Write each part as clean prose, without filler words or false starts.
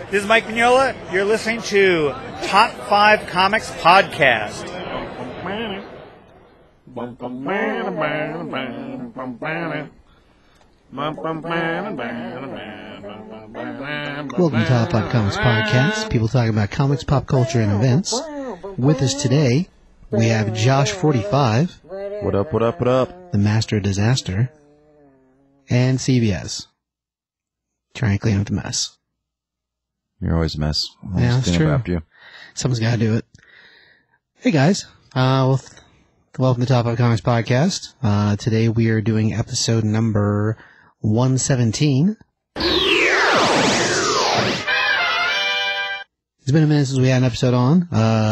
This is Mike Mignola. You're listening to Top 5 Comics Podcast. Welcome to Top 5 Comics Podcast. People talking about comics, pop culture, and events. With us today, we have Josh45. What up, what up, what up? The Master of Disaster. And CBS. Trying to clean up the mess. You're always a mess. Yeah, that's true. After you. Someone's got to do it. Hey guys, welcome to Top 5 Comics Podcast. Today we are doing episode number 117. It's been a minute since we had an episode on.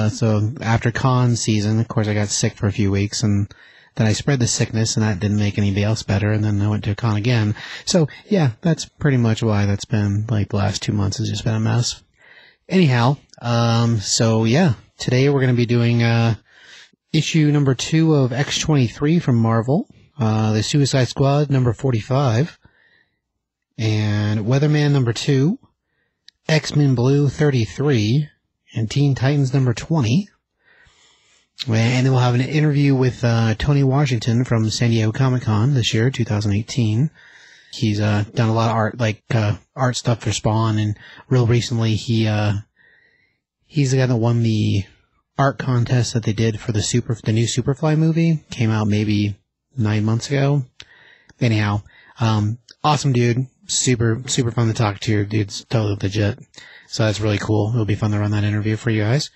So after con season, of course, I got sick for a few weeks, and then I spread the sickness, and that didn't make anybody else better, and then I went to a con again. So, yeah, that's pretty much why that's been, like, the last 2 months has just been a mess. Anyhow, today we're going to be doing issue number 2 of X-23 from Marvel, the Suicide Squad number 45, and Weatherman number 2, X-Men Blue 33, and Teen Titans number 20. And then we'll have an interview with Tony Washington from San Diego Comic-Con this year, 2018. He's done a lot of art, art stuff for Spawn, and real recently he's the guy that won the art contest that they did for the new Superfly movie. Came out maybe 9 months ago. Anyhow, awesome dude, super fun to talk to. Dude's totally legit, so that's really cool. It'll be fun to run that interview for you guys.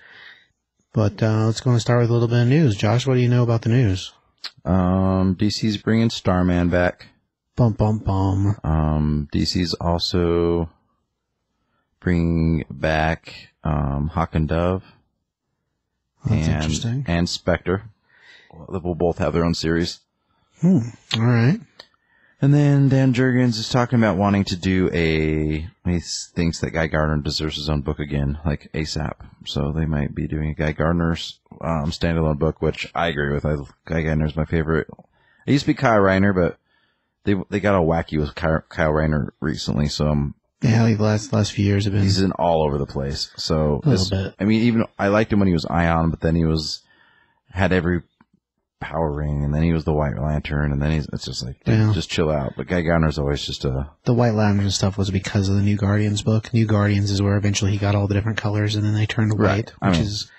But let's go and start with a little bit of news. Josh, what do you know about the news? DC's bringing Starman back. Bum, bum, bum. DC's also bringing back Hawk and Dove. That's interesting. And Spectre. They will both have their own series. All right. And then Dan Jurgens is talking about wanting to do he thinks that Guy Gardner deserves his own book again, like ASAP. So they might be doing a Guy Gardner's standalone book, which I agree with. Guy Gardner's my favorite. It used to be Kyle Reiner, but they got all wacky with Kyle Reiner recently. So yeah, like the last few years have been. He's in all over the place. So a little bit. I mean, even I liked him when he was Ion, but then he had every power ring, and then he was the White Lantern, and then it's just like, dude, just chill out. But Guy Gardner's always just the White Lantern stuff was because of the New Guardians book. New Guardians is where eventually he got all the different colors, and then they turned white, which is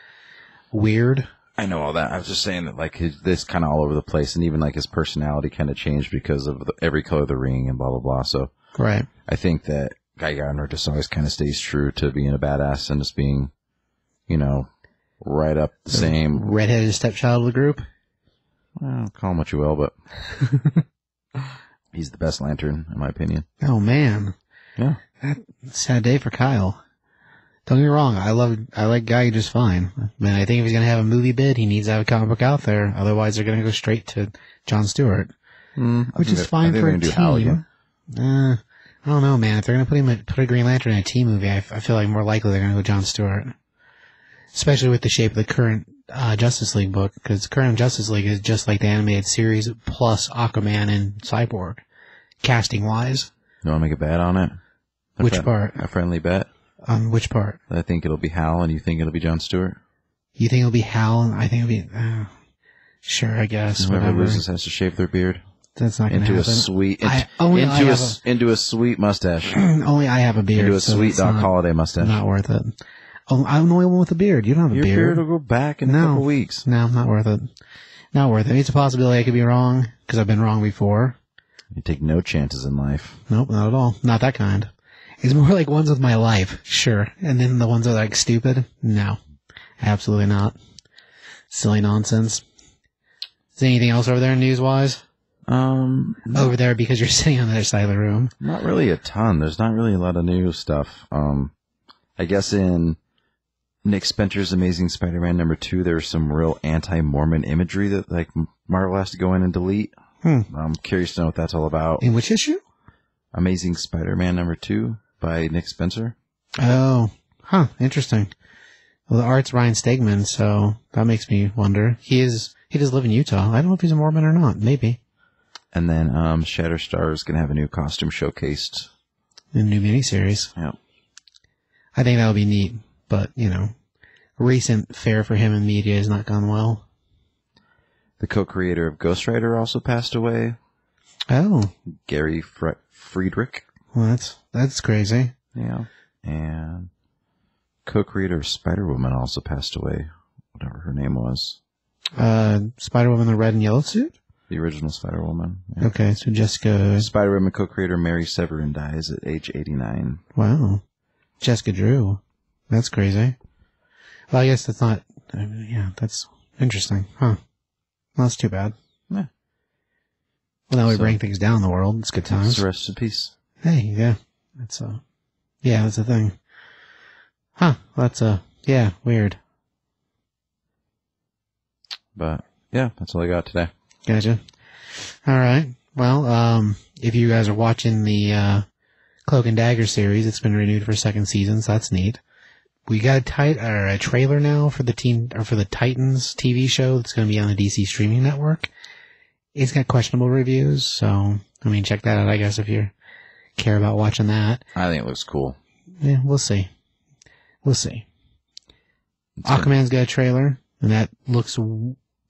weird. I know all that. I was just saying that, like, this kind of all over the place, and even like his personality kind of changed because of every color of the ring and blah blah blah. So right, I think that Guy Gardner just always kind of stays true to being a badass and just being, right up the same redheaded stepchild of the group. Well, call him what you will, but he's the best Lantern, in my opinion. Oh, man. Yeah. That's a sad day for Kyle. Don't get me wrong, I like Guy just fine. Man, I think if he's going to have a movie bid, he needs to have a comic book out there. Otherwise, they're going to go straight to Jon Stewart. Which is fine for a team. I don't know, man. If they're going to put a Green Lantern in a team movie, I feel like more likely they're going to go Jon Stewart. Especially with the shape of the current Justice League book, because current Justice League is just like the animated series plus Aquaman and Cyborg, casting wise. You want to make a bet on it? Which part? A friendly bet. On which part? I think it'll be Hal, and you think it'll be Jon Stewart. You think it'll be Hal, and I think it'll be sure, I guess. Whoever loses has to shave their beard. That's not going to happen. Into a sweet mustache. Only I have a beard. Into a sweet Doc Holliday mustache. Not worth it. Oh, I'm the only one with a beard. You don't have a beard. Your beard will go back in a couple weeks. No, not worth it. Not worth it. It's a possibility I could be wrong, because I've been wrong before. You take no chances in life. Nope, not at all. Not that kind. It's more like ones with my life, sure. And then the ones that are like stupid? No. Absolutely not. Silly nonsense. Is there anything else over there news-wise? No. Over there because you're sitting on the other side of the room? Not really a ton. There's not really a lot of new stuff. I guess in Nick Spencer's Amazing Spider-Man number 2, there's some real anti-Mormon imagery that like Marvel has to go in and delete. I'm curious to know what that's all about. In which issue? Amazing Spider-Man number 2 by Nick Spencer. Oh, interesting. Well, the art's Ryan Stegman, so that makes me wonder. He does live in Utah. I don't know if he's a Mormon or not. Maybe. And then Shatterstar is going to have a new costume showcased. A new miniseries. Yep. I think that would be neat, but, recent fare for him in media has not gone well. The co-creator of Ghost Rider also passed away. Oh. Gary Friedrich. Well, that's crazy. Yeah. And co-creator of Spider-Woman also passed away. Whatever her name was. Spider-Woman in the red and yellow suit? The original Spider-Woman. Yeah. Okay, so Jessica... Spider-Woman co-creator Mary Severin dies at age 89. Wow. Jessica Drew. That's crazy. Well, I guess that's not... that's interesting. Huh. Well, that's too bad. Yeah. Well, now we bring things down in the world. It's good times. Rest in peace. Hey, yeah. That's a thing. Huh. That's weird. But, yeah, that's all I got today. Gotcha. All right. Well, if you guys are watching the Cloak and Dagger series, it's been renewed for a second season, so that's neat. We got a trailer now for the Titans TV show that's going to be on the DC streaming network. It's got questionable reviews, so check that out. I guess if you care about watching that. I think it looks cool. Yeah, we'll see. Aquaman's got a trailer, and that looks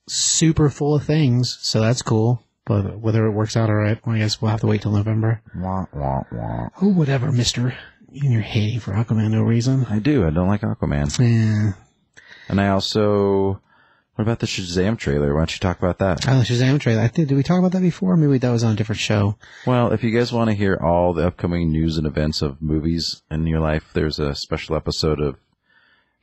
super full of things, so that's cool. But whether it works out all right, I guess we'll have to wait till November. Wah, wah, wah. Oh, whatever, mister. You're hating for Aquaman no reason. I do. I don't like Aquaman. Yeah. And I also... What about the Shazam trailer? Why don't you talk about that? Oh, the Shazam trailer. Did we talk about that before? Maybe that was on a different show. Well, if you guys want to hear all the upcoming news and events of movies in your life, there's a special episode of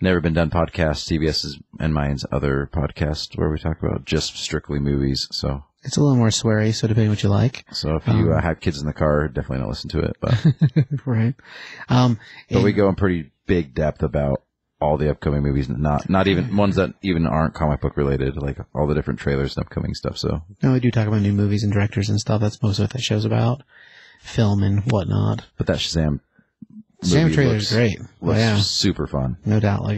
Never Been Done podcast, CBS's and mine's other podcast, where we talk about just strictly movies. So it's a little more sweary, so depending what you like. So if you have kids in the car, definitely don't listen to it. But right. But we go in pretty big depth about all the upcoming movies, not even ones that even aren't comic book related, like all the different trailers and upcoming stuff. So no, we do talk about new movies and directors and stuff. That's most of what that show's about, film and whatnot. But that Shazam trailer is great. Looks super fun. No doubt. The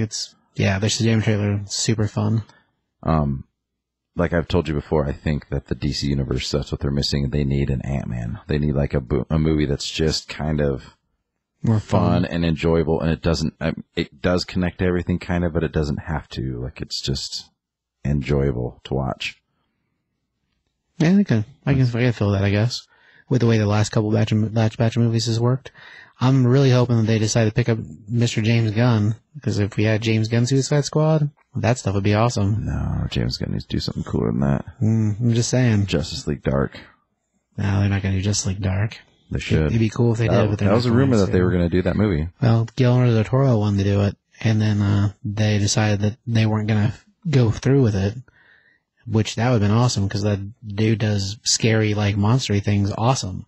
Shazam trailer is super fun. Like I've told you before, I think that the DC universe, that's what they're missing. They need an Ant-Man. They need like a movie that's just kind of more fun and enjoyable, and it does connect to everything kind of, but it doesn't have to. Like, it's just enjoyable to watch. Yeah, I can feel that, I guess, with the way the last couple batch of movies has worked. I'm really hoping that they decide to pick up Mr. James Gunn, because if we had James Gunn Suicide Squad, that stuff would be awesome. No, James Gunn needs to do something cooler than that. I'm just saying. Justice League Dark. No, they're not going to do Justice League Dark. They should. It'd be cool if they did, but that was a rumor that they were going to do that movie. Well, Guillermo del Toro wanted to do it, and then they decided that they weren't going to go through with it, which that would have been awesome, because that dude does scary, like, monstery things awesome.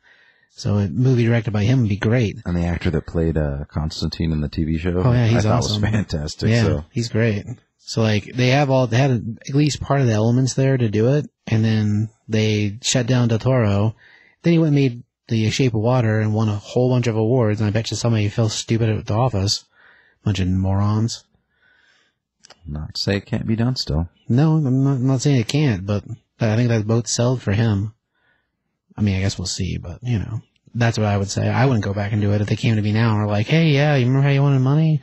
So a movie directed by him would be great. And the actor that played Constantine in the TV show, oh yeah, he's I thought awesome. Was fantastic. Yeah, so. He's great. So like they had at least part of the elements there to do it, and then they shut down Del Toro. Then he went and made The Shape of Water and won a whole bunch of awards. And I bet you somebody felt stupid at the office. Bunch of morons. Not to say it can't be done still. No, I'm not saying it can't, but I think that boat sold for him. I guess we'll see, but, that's what I would say. I wouldn't go back and do it if they came to me now and were like, hey, yeah, you remember how you wanted money?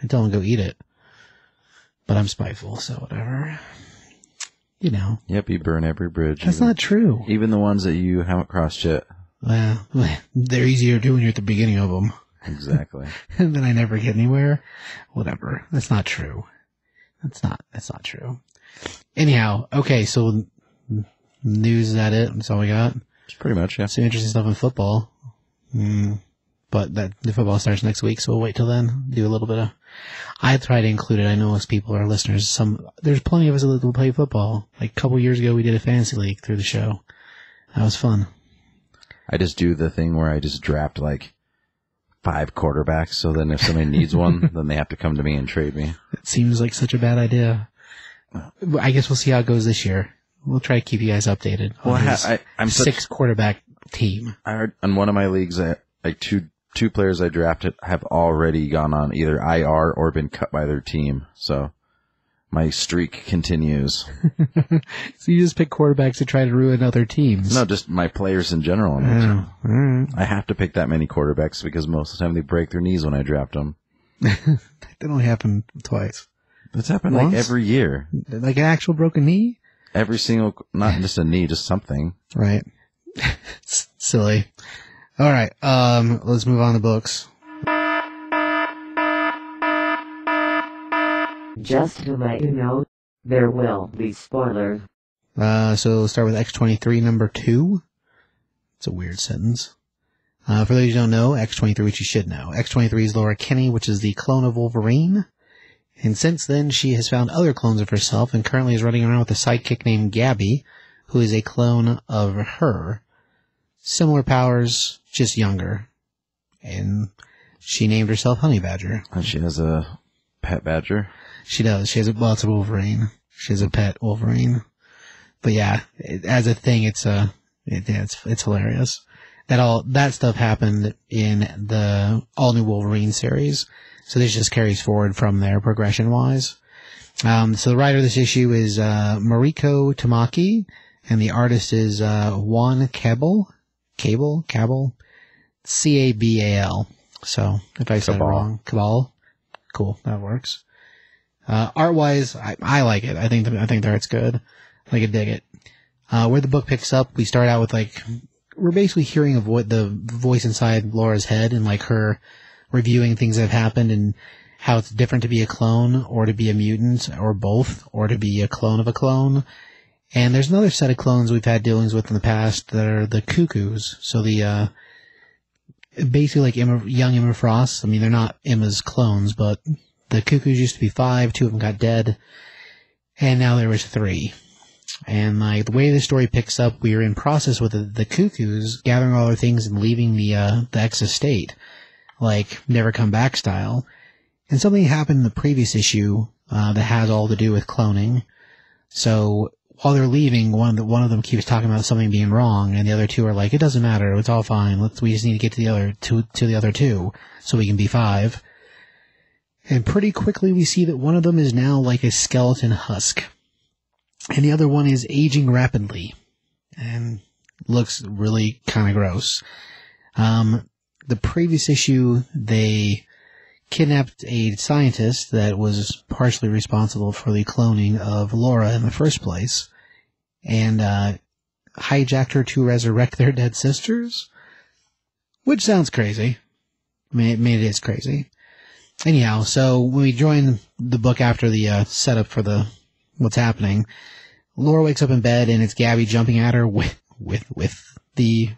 I'd tell them to go eat it. But I'm spiteful, so whatever. Yep, you burn every bridge. That's not true. Even the ones that you haven't crossed yet. Well, they're easier to do when you're at the beginning of them. Exactly. And then I never get anywhere. Whatever. That's not true. That's not true. Anyhow, okay, so news, is that it? That's all we got? It's pretty much, yeah. Some interesting stuff in football. But the football starts next week, so we'll wait till then. Do a little bit of... I try to include it. I know most people are listeners. There's plenty of us that play football. Like a couple years ago, we did a fantasy league through the show. That was fun. I just do the thing where I just draft like 5 quarterbacks, so then if somebody needs one, then they have to come to me and trade me. It seems like such a bad idea. I guess we'll see how it goes this year. We'll try to keep you guys updated. Well, I'm 6 quarterback team. I heard on one of my leagues, like two players I drafted have already gone on either IR or been cut by their team. So my streak continues. So you just pick quarterbacks to try to ruin other teams? No, just my players in general. Oh, all right. I have to pick that many quarterbacks because most of the time they break their knees when I draft them. That only happened twice. That's happened Once? like every year. Like an actual broken knee? Every single, not just a knee, just something. Right. It's silly. All right. Let's move on to books. Just to let you know, there will be spoilers. So we'll start with X-23 number 2. It's a weird sentence. For those who don't know, X-23, which you should know. X-23 is Laura Kinney, which is the clone of Wolverine. And since then, she has found other clones of herself and currently is running around with a sidekick named Gabby, who is a clone of her. Similar powers, just younger. And she named herself Honey Badger. And she has a pet badger. She does. She has a lots of Wolverine. She has a pet Wolverine. But yeah, as a thing, it's hilarious. That stuff happened in the all new Wolverine series. So this just carries forward from there progression wise. So the writer of this issue is, Mariko Tamaki, and the artist is, Juan Cabal, Cabal, So if I said it wrong, Cabal. Cool. That works. Art wise, I like it. I think the art's good. I could dig it. Where the book picks up, we start out with we're basically hearing of what the voice inside Laura's head and her reviewing things that have happened and how it's different to be a clone or to be a mutant or both or to be a clone of a clone. And there's another set of clones we've had dealings with in the past that are the cuckoos. So the, basically like young Emma Frost. I mean, they're not Emma's clones, but the cuckoos used to be 5, 2 of them got dead. And now there was 3. And the way the story picks up, we are in process with the cuckoos gathering all their things and leaving the ex-estate, never come back style. And something happened in the previous issue that has all to do with cloning. So while they're leaving, one of them keeps talking about something being wrong, and the other 2 are like, "It doesn't matter, it's all fine. We just need to get to the other 2, so we can be 5." And pretty quickly we see that one of them is now like a skeleton husk. And the other one is aging rapidly and looks really kind of gross. The previous issue, they kidnapped a scientist that was partially responsible for the cloning of Laura in the first place and hijacked her to resurrect their dead sisters, which sounds crazy. I mean, it is crazy. Anyhow, so when we join the book after the setup for what's happening, Laura wakes up in bed and it's Gabby jumping at her with the,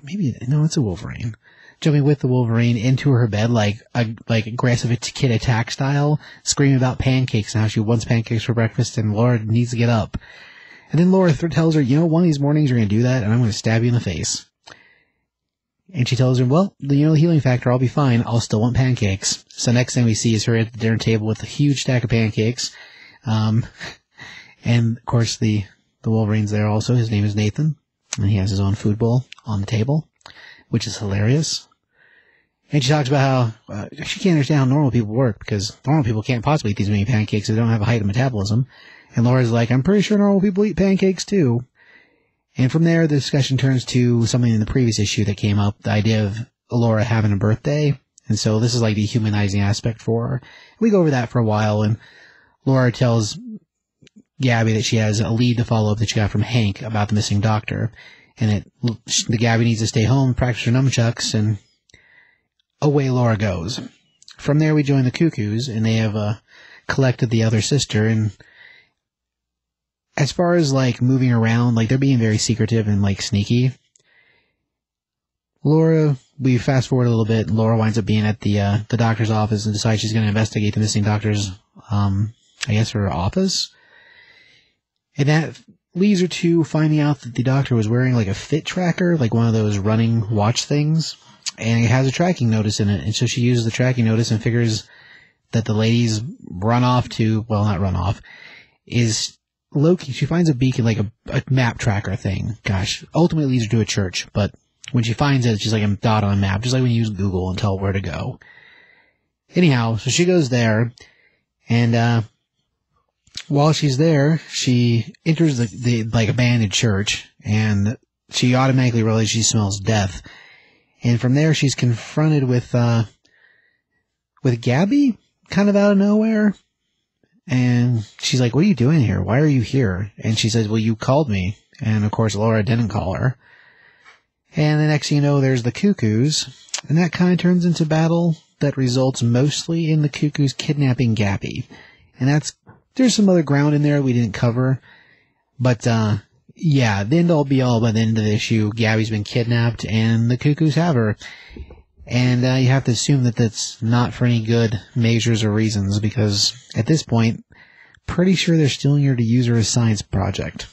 it's a Wolverine, jumping with the Wolverine into her bed like aggressive kid attack style, screaming about pancakes and how she wants pancakes for breakfast and Laura needs to get up. And then Laura tells her, one of these mornings you're going to do that and I'm going to stab you in the face. And she tells him, well, the healing factor, I'll be fine. I'll still want pancakes. So next thing we see is her at the dinner table with a huge stack of pancakes. And of course the Wolverine's there also. His name is Nathan. And he has his own food bowl on the table, which is hilarious. And she talks about how she can't understand how normal people work because normal people can't possibly eat these many pancakes. They don't have a height of metabolism. And Laura's like, I'm pretty sure normal people eat pancakes too. And from there, the discussion turns to something in the previous issue that came up, the idea of Laura having a birthday. And so this is like the humanizing aspect for her. We go over that for a while, and Laura tells Gabby that she has a lead to follow up that she got from Hank about the missing doctor. And the Gabby needs to stay home, practice her nunchucks, and away Laura goes. From there, we join the Cuckoos, and they have collected the other sister, and as far as, moving around, they're being very secretive and, sneaky. Laura, we fast forward a little bit, and Laura winds up being at the doctor's office and decides she's going to investigate the missing doctor's, her office. And that leads her to finding out that the doctor was wearing, a fit tracker, one of those running watch things, and it has a tracking notice in it. And so she uses the tracking notice and figures that the lady's not run off, is Loki. She finds a beacon, a map tracker thing. Gosh, ultimately leads her to a church, but when she finds it, it's just a dot on a map, just like when you use Google and tell where to go. Anyhow, so she goes there, and while she's there, she enters the abandoned church, and she automatically realizes she smells death. And from there, she's confronted with with Gabby kind of out of nowhere. And she's like, what are you doing here? Why are you here? And she says, well, you called me. And of course, Laura didn't call her. And the next thing you know, there's the Cuckoos. And that kind of turns into battle that results mostly in the Cuckoos kidnapping Gabby. And there's some other ground in there we didn't cover. But, yeah, the end all be all by the end of the issue, Gabby's been kidnapped and the Cuckoos have her. And you have to assume that that's not for any good measures or reasons, because at this point, pretty sure they're stealing her to use her as a science project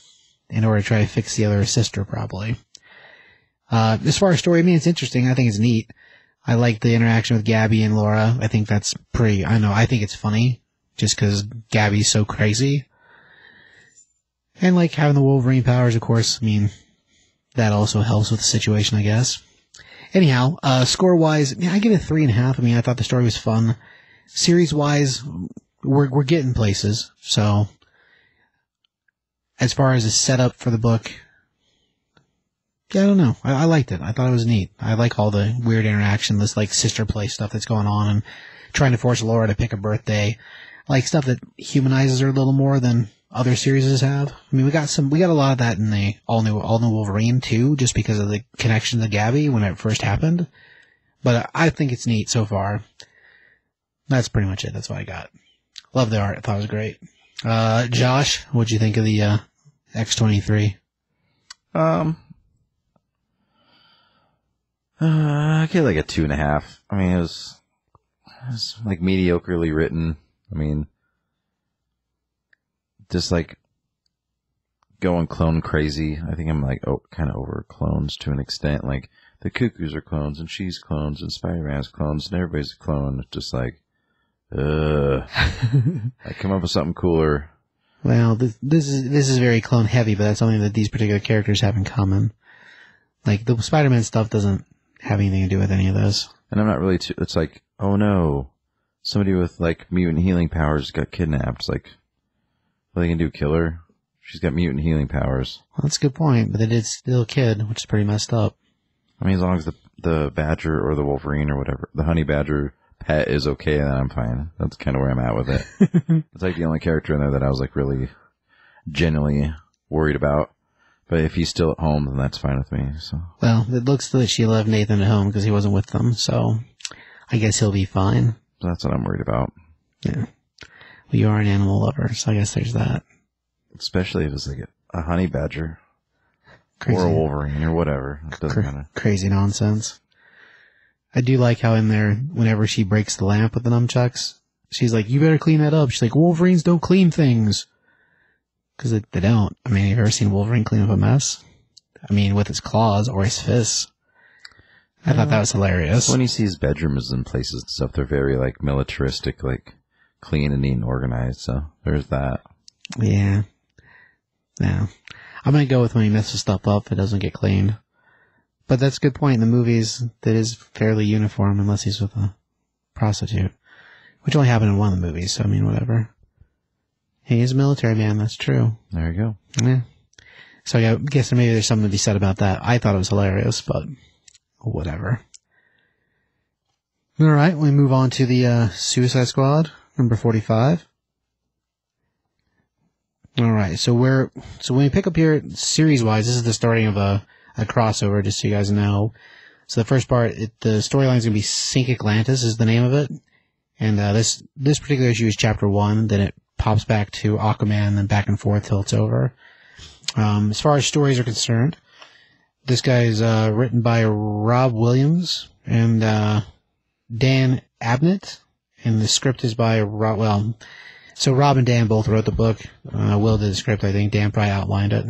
in order to try to fix the other sister, probably. As far as story, I mean, it's interesting. I think it's neat. I like the interaction with Gabby and Laura. I think that's I think it's funny, just because Gabby's so crazy. And like having the Wolverine powers, of course, I mean, that also helps with the situation, I guess. Anyhow, score-wise, I give it 3.5. I mean, I thought the story was fun. Series-wise, we're getting places. So, as far as the setup for the book, yeah, I don't know. I liked it. I thought it was neat. I like all the weird interaction, this like sister play stuff that's going on, and trying to force Laura to pick a birthday. I like stuff that humanizes her a little more than other series have. I mean, we got a lot of that in the all new Wolverine too, just because of the connection to Gabby when it first happened. But I think it's neat so far. That's pretty much it. That's what I got. Love the art. I thought it was great. Josh, what'd you think of the X-23? I get like a 2.5. I mean, it was like mediocrely written. I mean, just like going clone crazy. I think I'm like kind of over clones to an extent. Like the Cuckoos are clones, and she's clones, and Spider-Man's clones, and everybody's a clone. It's just like, I come up with something cooler. Well, this is very clone heavy, but that's something that these particular characters have in common. Like the Spider-Man stuff doesn't have anything to do with any of this. And I'm not really it's like, oh no, somebody with like mutant healing powers got kidnapped. It's like, what are they gonna do, kill her? She's got mutant healing powers. Well, that's a good point, but they did steal a kid, which is pretty messed up. I mean, as long as the Badger or the Wolverine or whatever, the Honey Badger pet is okay, then I'm fine. That's kind of where I'm at with it. It's like the only character in there that I was like really genuinely worried about. But if he's still at home, then that's fine with me. So. Well, it looks that she left Nathan at home because he wasn't with them, so I guess he'll be fine. That's what I'm worried about. Yeah. Well, you are an animal lover, so I guess there's that. Especially if it's like a honey badger. Crazy. Or a Wolverine or whatever. It doesn't matter. Crazy nonsense. I do like how in there, whenever she breaks the lamp with the nunchucks, she's like, you better clean that up. She's like, Wolverines don't clean things. Because they don't. I mean, have you ever seen Wolverine clean up a mess? I mean, with his claws or his fists. I thought that was hilarious. When you see his bedrooms and places and stuff, they're very, like, militaristic, like, clean and neat and organized. So, there's that. Yeah. Yeah. I'm going to go with when he messes stuff up, it doesn't get cleaned. But that's a good point. In the movies, that is fairly uniform unless he's with a prostitute. Which only happened in one of the movies, so I mean, whatever. He is a military man, that's true. There you go. Yeah. So yeah, I guess maybe there's something to be said about that. I thought it was hilarious, but whatever. Alright, we move on to the Suicide Squad, number 45. Alright, so when we pick up here, series-wise, this is the starting of a crossover, just so you guys know. So the first part, the storyline is going to be Sink Atlantis is the name of it. And this particular issue is chapter 1, then it pops back to Aquaman and then back and forth till it's over. As far as stories are concerned, this guy is written by Rob Williams and Dan Abnett, and the script is by Rob and Dan both wrote the book. Will did the script, I think. Dan probably outlined it.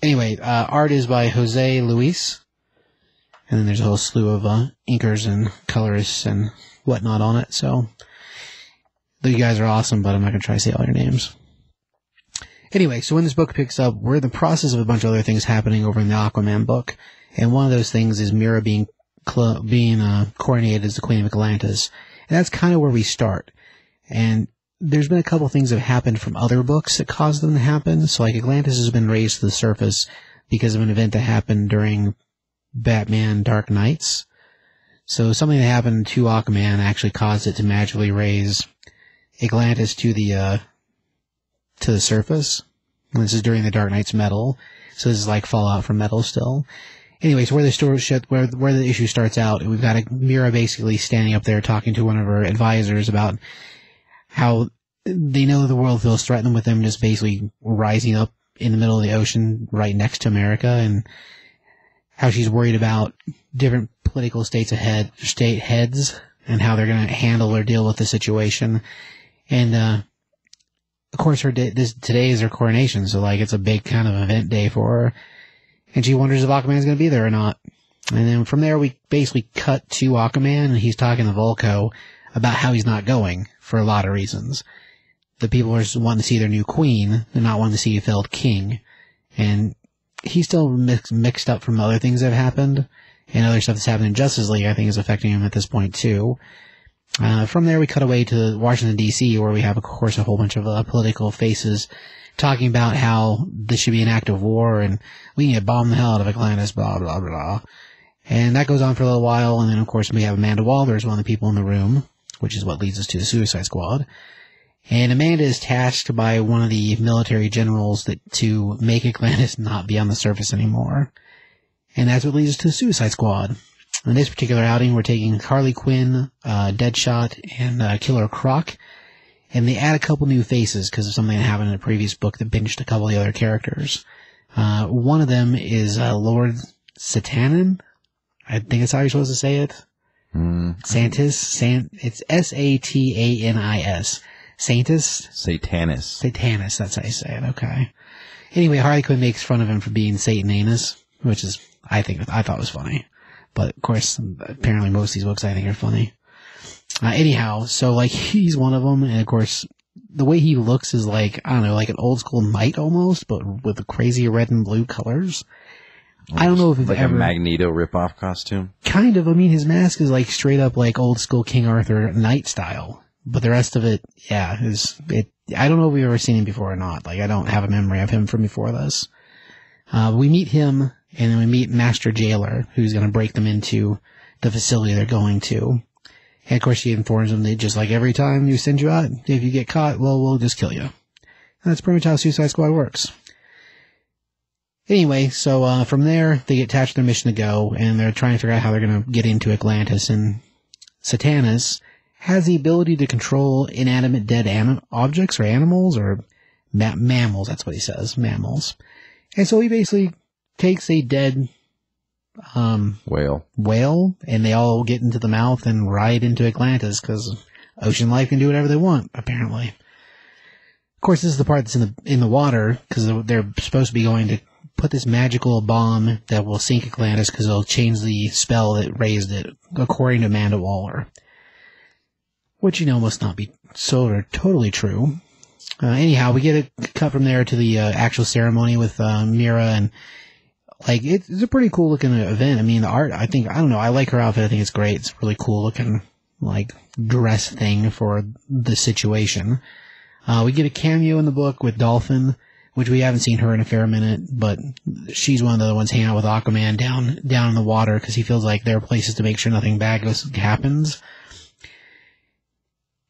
Anyway, art is by Jose Luis, and then there's a whole slew of inkers and colorists and whatnot on it, so you guys are awesome, but I'm not going to try to say all your names. Anyway, so when this book picks up, we're in the process of a bunch of other things happening over in the Aquaman book, and one of those things is Mira being coronated as the Queen of Atlantis, and that's kind of where we start. And there's been a couple things that have happened from other books that caused them to happen, so like Atlantis has been raised to the surface because of an event that happened during Batman Dark Knights. So something that happened to Aquaman actually caused it to magically raise Atlantis to the surface. And this is during the Dark Knight's Metal. So this is like fallout from Metal still. Anyways, where the issue starts out, we've got Mira basically standing up there talking to one of her advisors about how they know the world feels threatened with them just basically rising up in the middle of the ocean right next to America, and how she's worried about different political state heads and how they're going to handle or deal with the situation. And of course, today is her coronation, so like it's a big kind of event day for her, and she wonders if Aquaman's going to be there or not. And then from there, we basically cut to Aquaman, and he's talking to Volko about how he's not going for a lot of reasons. The people are just wanting to see their new queen, they're not wanting to see a failed king, and he's still mixed up from other things that have happened, and other stuff that's happened in Justice League I think is affecting him at this point too. From there we cut away to Washington D.C. where we have of course a whole bunch of political faces talking about how this should be an act of war and we need to bomb the hell out of Atlantis, blah blah blah. And that goes on for a little while, and then of course we have Amanda Waller as one of the people in the room, which is what leads us to the Suicide Squad. And Amanda is tasked by one of the military generals to make Atlantis not be on the surface anymore. And that's what leads us to the Suicide Squad. In this particular outing, we're taking Harley Quinn, Deadshot, and Killer Croc. And they add a couple new faces because of something that happened in a previous book that binged a couple of the other characters. One of them is Lord Satanin. I think that's how you're supposed to say it. It's Satanis. Satanus, that's how you say it, okay. Anyway, Harley Quinn makes fun of him for being Sataninus, which is, I thought was funny. But, of course, apparently most of these books I think are funny. Anyhow, so, like, he's one of them, and of course, the way he looks is like, I don't know, like an old school knight almost, but with the crazy red and blue colors. I don't know if it's like ever... a Magneto ripoff costume? Kind of, I mean, his mask is like straight up like old school King Arthur knight style. But the rest of it, yeah, I don't know if we've ever seen him before or not. Like, I don't have a memory of him from before this. We meet him, and then we meet Master Jailer, who's going to break them into the facility they're going to. And, of course, she informs them that just like every time you send you out, if you get caught, well, we'll just kill you. And that's pretty much how Suicide Squad works. Anyway, so from there, they get attached to their mission to go, and they're trying to figure out how they're going to get into Atlantis, and Satanus has the ability to control inanimate dead objects or animals or mammals. That's what he says, mammals. And so he basically takes a dead whale, and they all get into the mouth and ride into Atlantis because ocean life can do whatever they want, apparently. Of course, this is the part that's in the water because they're supposed to be going to put this magical bomb that will sink Atlantis because it'll change the spell that raised it, according to Amanda Waller. Which, must not be totally true. Anyhow, we get a cut from there to the actual ceremony with Mira, and like it's a pretty cool looking event. I mean, the art, I don't know, I like her outfit. I think it's great. It's a really cool looking like dress thing for the situation. We get a cameo in the book with Dolphin, which we haven't seen her in a fair minute, but she's one of the other ones hanging out with Aquaman down in the water because he feels like there are places to make sure nothing bad happens.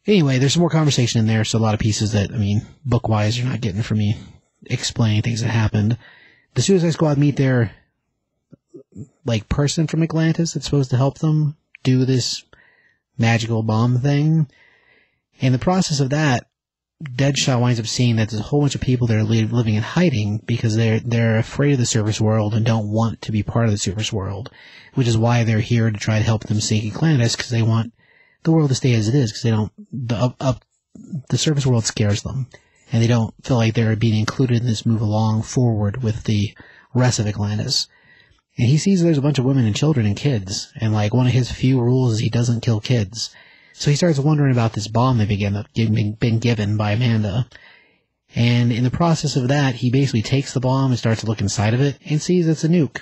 Anyway, there's some more conversation in there, so a lot of pieces that, book-wise, you're not getting from me explaining things that happened. The Suicide Squad meet their, person from Atlantis that's supposed to help them do this magical bomb thing. In the process of that, Deadshot winds up seeing that there's a whole bunch of people that are living in hiding because they're afraid of the surface world and don't want to be part of the surface world, which is why they're here to try to help them sink Atlantis, because they want the world to stay as it is, because they don't, the surface world scares them, and they don't feel like they're being included in this move along forward with the rest of Atlantis. And he sees there's a bunch of women and children and kids, and one of his few rules is he doesn't kill kids. So he starts wondering about this bomb they've been given by Amanda. And in the process of that, he basically takes the bomb and starts to look inside of it and sees it's a nuke.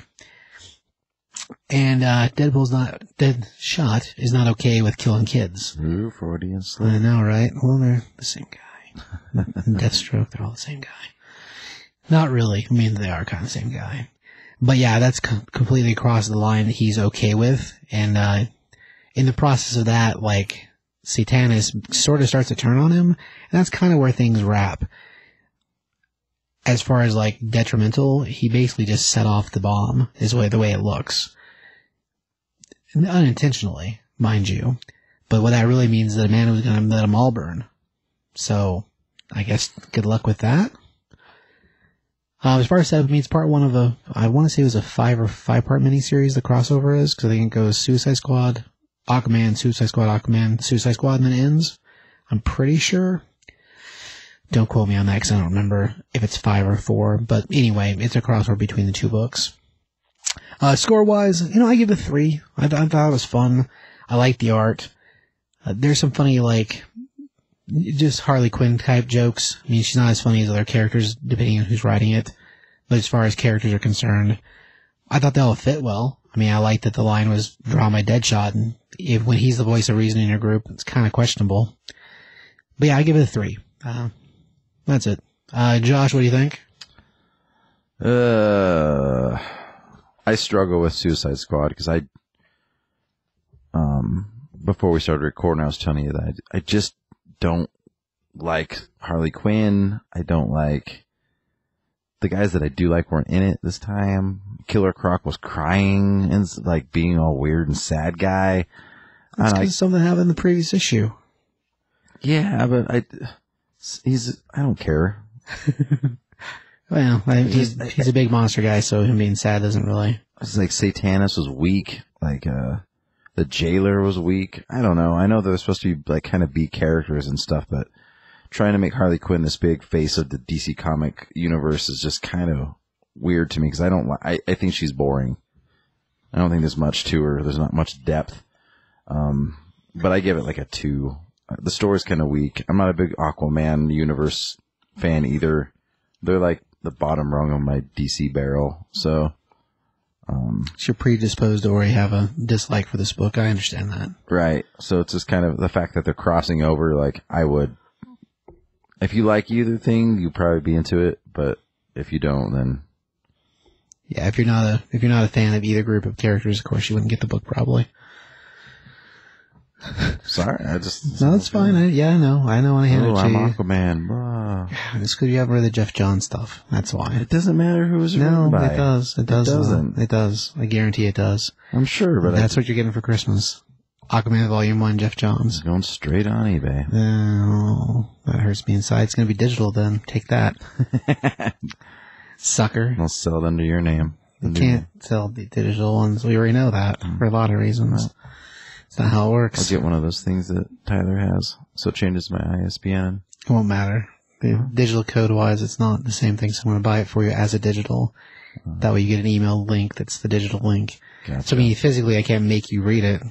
And Deadshot is not okay with killing kids. Ooh, Freudian slip. I know, right? Well, they're the same guy. Deathstroke, they're all the same guy. Not really. They are kind of the same guy. But yeah, that's completely across the line that he's okay with. And in the process of that, like, Satanus sort of starts to turn on him, and that's kind of where things wrap. As far as, like, detrimental, he basically just set off the bomb, is the way it looks. Unintentionally, mind you. But what that really means is that a man was going to let them all burn. So, I guess good luck with that. As far as setup means, part one of I want to say it was a 5-part miniseries, the crossover is, because I think it goes Suicide Squad, Aquaman, Suicide Squad, Aquaman, Suicide Squad, and then it ends. I'm pretty sure. Don't quote me on that because I don't remember if it's 5 or 4. But anyway, it's a crossover between the two books. Score-wise, I give it 3. I thought it was fun. I like the art. There's some funny, like, just Harley Quinn type jokes. I mean, she's not as funny as other characters, depending on who's writing it. But as far as characters are concerned, I thought they all fit well. I mean, I like that the line was drawn by Deadshot, and when he's the voice of reason in your group, it's kind of questionable. But yeah, I give it a 3. That's it. Josh, what do you think? I struggle with Suicide Squad because before we started recording, I was telling you that I just don't like Harley Quinn. I don't like the guys that I do like weren't in it this time. Killer Croc was crying and like being all weird and sad guy. That's because something happened in the previous issue. Yeah, but I don't care. Well, he's a big monster guy, so him being sad doesn't really. It's like Satanus was weak. Like the Jailer was weak. I don't know. I know they're supposed to be like kind of B characters and stuff, but trying to make Harley Quinn this big face of the DC comic universe is just kind of weird to me because I think she's boring. I don't think there's much to her. There's not much depth. But I give it like a 2. The story's kind of weak. I'm not a big Aquaman universe fan either. They're like the bottom rung of my DC barrel. So, you're predisposed to already have a dislike for this book. I understand that. Right. So it's just kind of the fact that they're crossing over. Like I would, if you like either thing, you'd probably be into it. But if you don't, then yeah, if you're not a fan of either group of characters, of course you wouldn't get the book probably. Sorry, no, that's fine. I know. I want to hand it to I'm you. Aquaman. Blah. It's because you haven't read the Jeff Johns stuff. That's why. It doesn't matter who was written by. No, it does. It does. It does. I guarantee it does. I'm sure, but that's what you're getting for Christmas. Aquaman Volume 1, Jeff Johns. Going straight on eBay. Oh, that hurts me inside. It's going to be digital then. Take that. Sucker. I'll sell it under your name. You can't sell the digital ones. We already know that for a lot of reasons. It's not how it works. I'll get one of those things that Tyler has, so it changes my ISBN. It won't matter. Digital code-wise, it's not the same thing, so I'm going to buy it for you as a digital. That way you get an email link that's the digital link. Gotcha. So, I mean, physically, I can't make you read it.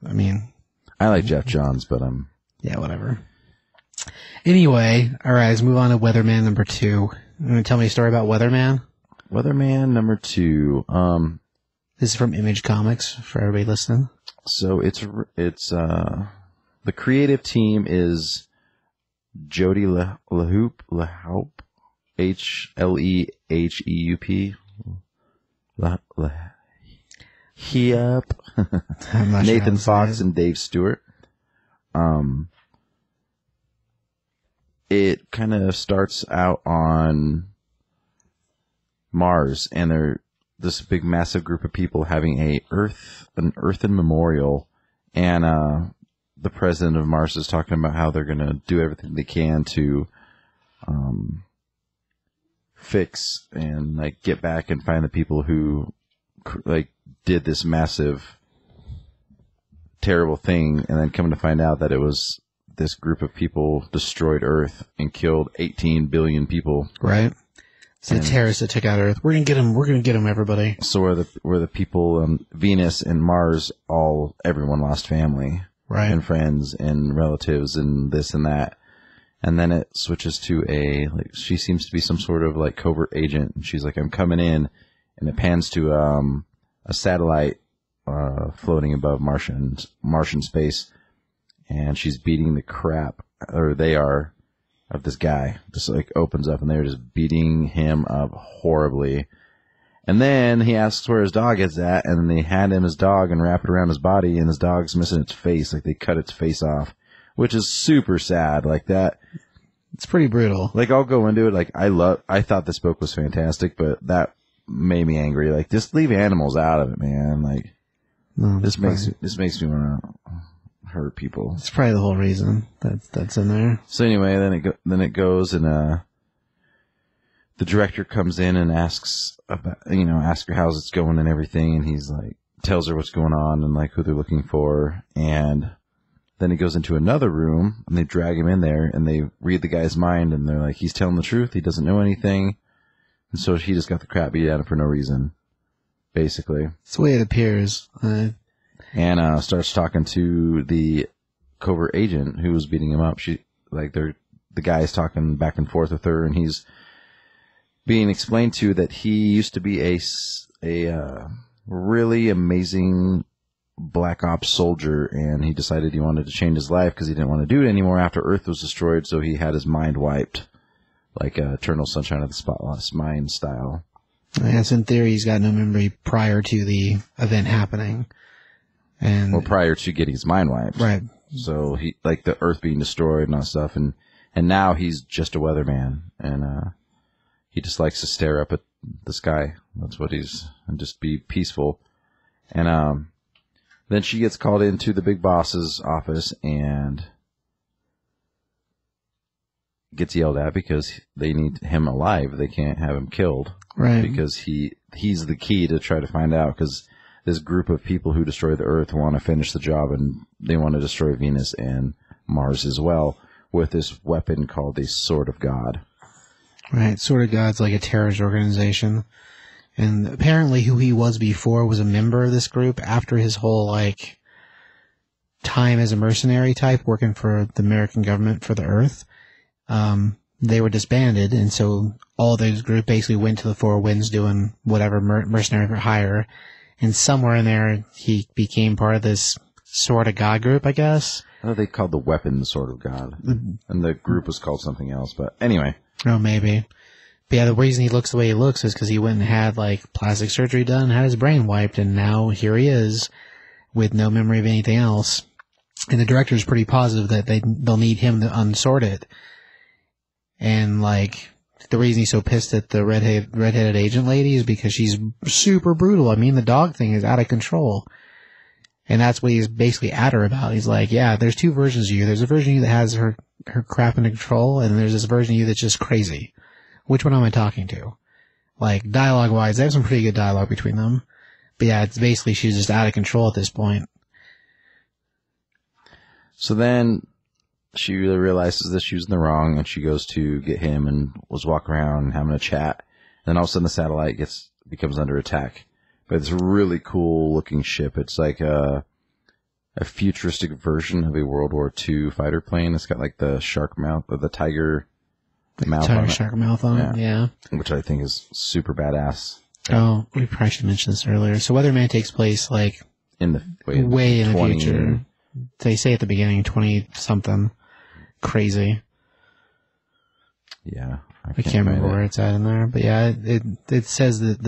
I mean... I like Jeff Johns, but I'm... Yeah, whatever. Anyway, alright, let's move on to Weatherman number 2. You want to tell me a story about Weatherman? Weatherman number 2. This is from Image Comics, for everybody listening. So it's the creative team is Jody Leheup, H-Leheup, Nathan Fox and Dave Stewart. It kind of starts out on Mars, and they're this big massive group of people having an earthen memorial, and the president of Mars is talking about how they're going to do everything they can to fix and like get back and find the people who like did this massive terrible thing, and then coming to find out that it was this group of people destroyed Earth and killed 18 billion people. Right. It's the terrorists that took out Earth. We're gonna get them. We're gonna get them, everybody. So where the people, Venus and Mars, everyone lost family, right, and friends and relatives and this and that, and then it switches to she seems to be some sort of like covert agent, and she's like, I'm coming in, and it pans to a satellite floating above Martian space, and she's beating the crap, or they are, of this guy. Just like opens up and they're just beating him up horribly. And then he asks where his dog is at, and then they hand him his dog and wrap it around his body, and his dog's missing its face. Like, they cut its face off, which is super sad. Like, that. It's pretty brutal. Like, I'll go into it. Like, I thought this book was fantastic, but that made me angry. Like, just leave animals out of it, man. Like, this makes me want to hurt people. It's probably the whole reason that's in there. So anyway, then it goes, and the director comes in and asks her how's it's going and everything, and he's like, tells her what's going on and like who they're looking for, and then he goes into another room and they drag him in there and they read the guy's mind, and they're like, he's telling the truth, he doesn't know anything, and so he just got the crap beat out of him for no reason, basically. It's the way it appears. And starts talking to the covert agent who was beating him up. The guy's talking back and forth with her, and he's being explained to that he used to be a really amazing black ops soldier, and he decided he wanted to change his life because he didn't want to do it anymore after Earth was destroyed, so he had his mind wiped, like Eternal Sunshine of the Spotless Mind style. Yes, in theory, he's got no memory prior to the event happening. Or prior to getting his mind wiped. Right. So he, like the Earth being destroyed and all that stuff, and now he's just a weatherman, and he just likes to stare up at the sky. That's what and just be peaceful. And then she gets called into the big boss's office and gets yelled at because they need him alive. They can't have him killed. Right. Because he's the key to try to find out, because this group of people who destroy the Earth want to finish the job, and they want to destroy Venus and Mars as well with this weapon called the Sword of God. Right. Sword of God's like a terrorist organization. And apparently who he was before was a member of this group after his whole, like, time as a mercenary type working for the American government for the Earth. They were disbanded, and so all those group basically went to the Four Winds doing whatever mercenary for hire. And somewhere in there, he became part of this Sword of God group, I guess. I thought they called the weapon the Sword of God. And the group was called something else, but anyway. Oh, maybe. But yeah, the reason he looks the way he looks is because he went and had, like, plastic surgery done and had his brain wiped, and now here he is with no memory of anything else. And the director is pretty positive that they'll need him to unsort it. And, like, the reason he's so pissed at the redheaded agent lady is because she's super brutal. I mean, the dog thing is out of control. And that's what he's basically at her about. He's like, yeah, there's two versions of you. There's a version of you that has her crap under control, and there's this version of you that's just crazy. Which one am I talking to? Like, dialogue-wise, they have some pretty good dialogue between them. But yeah, it's basically she's just out of control at this point. So then she really realizes that she was in the wrong, and she goes to get him and was walking around and having a chat. And then all of a sudden the satellite becomes under attack. But it's a really cool looking ship. It's like a futuristic version of a World War II fighter plane. It's got like the shark mouth, or the tiger mouth on it. Shark mouth on it, yeah. Which I think is super badass. Oh, we probably should mention this earlier. So Weatherman takes place like in the way in the future. They say at the beginning 20-something. Crazy. Yeah. I can't remember where it's at in there, but yeah, it says that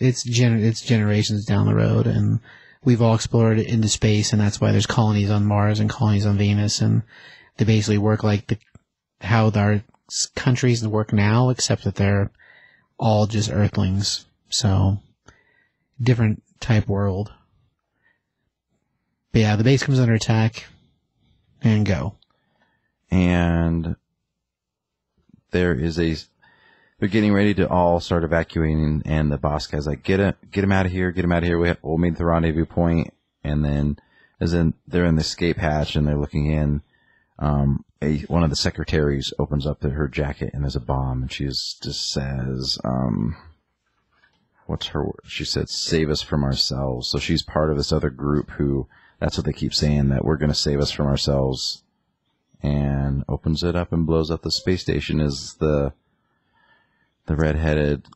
it's generations down the road, and we've all explored into space, and that's why there's colonies on Mars and colonies on Venus, and they basically work like how our countries work now, except that they're all just Earthlings. So different type world. But yeah, the base comes under attack, and go. And they're getting ready to all start evacuating, and the boss guy's like, get him out of here, we'll meet at the rendezvous point. And then they're in the escape hatch, and they're looking in, one of the secretaries opens up her jacket, and there's a bomb, and she just says, she said, save us from ourselves. So she's part of this other group that's what they keep saying, that we're going to save us from ourselves. And opens it up and blows up the space station as the red-headed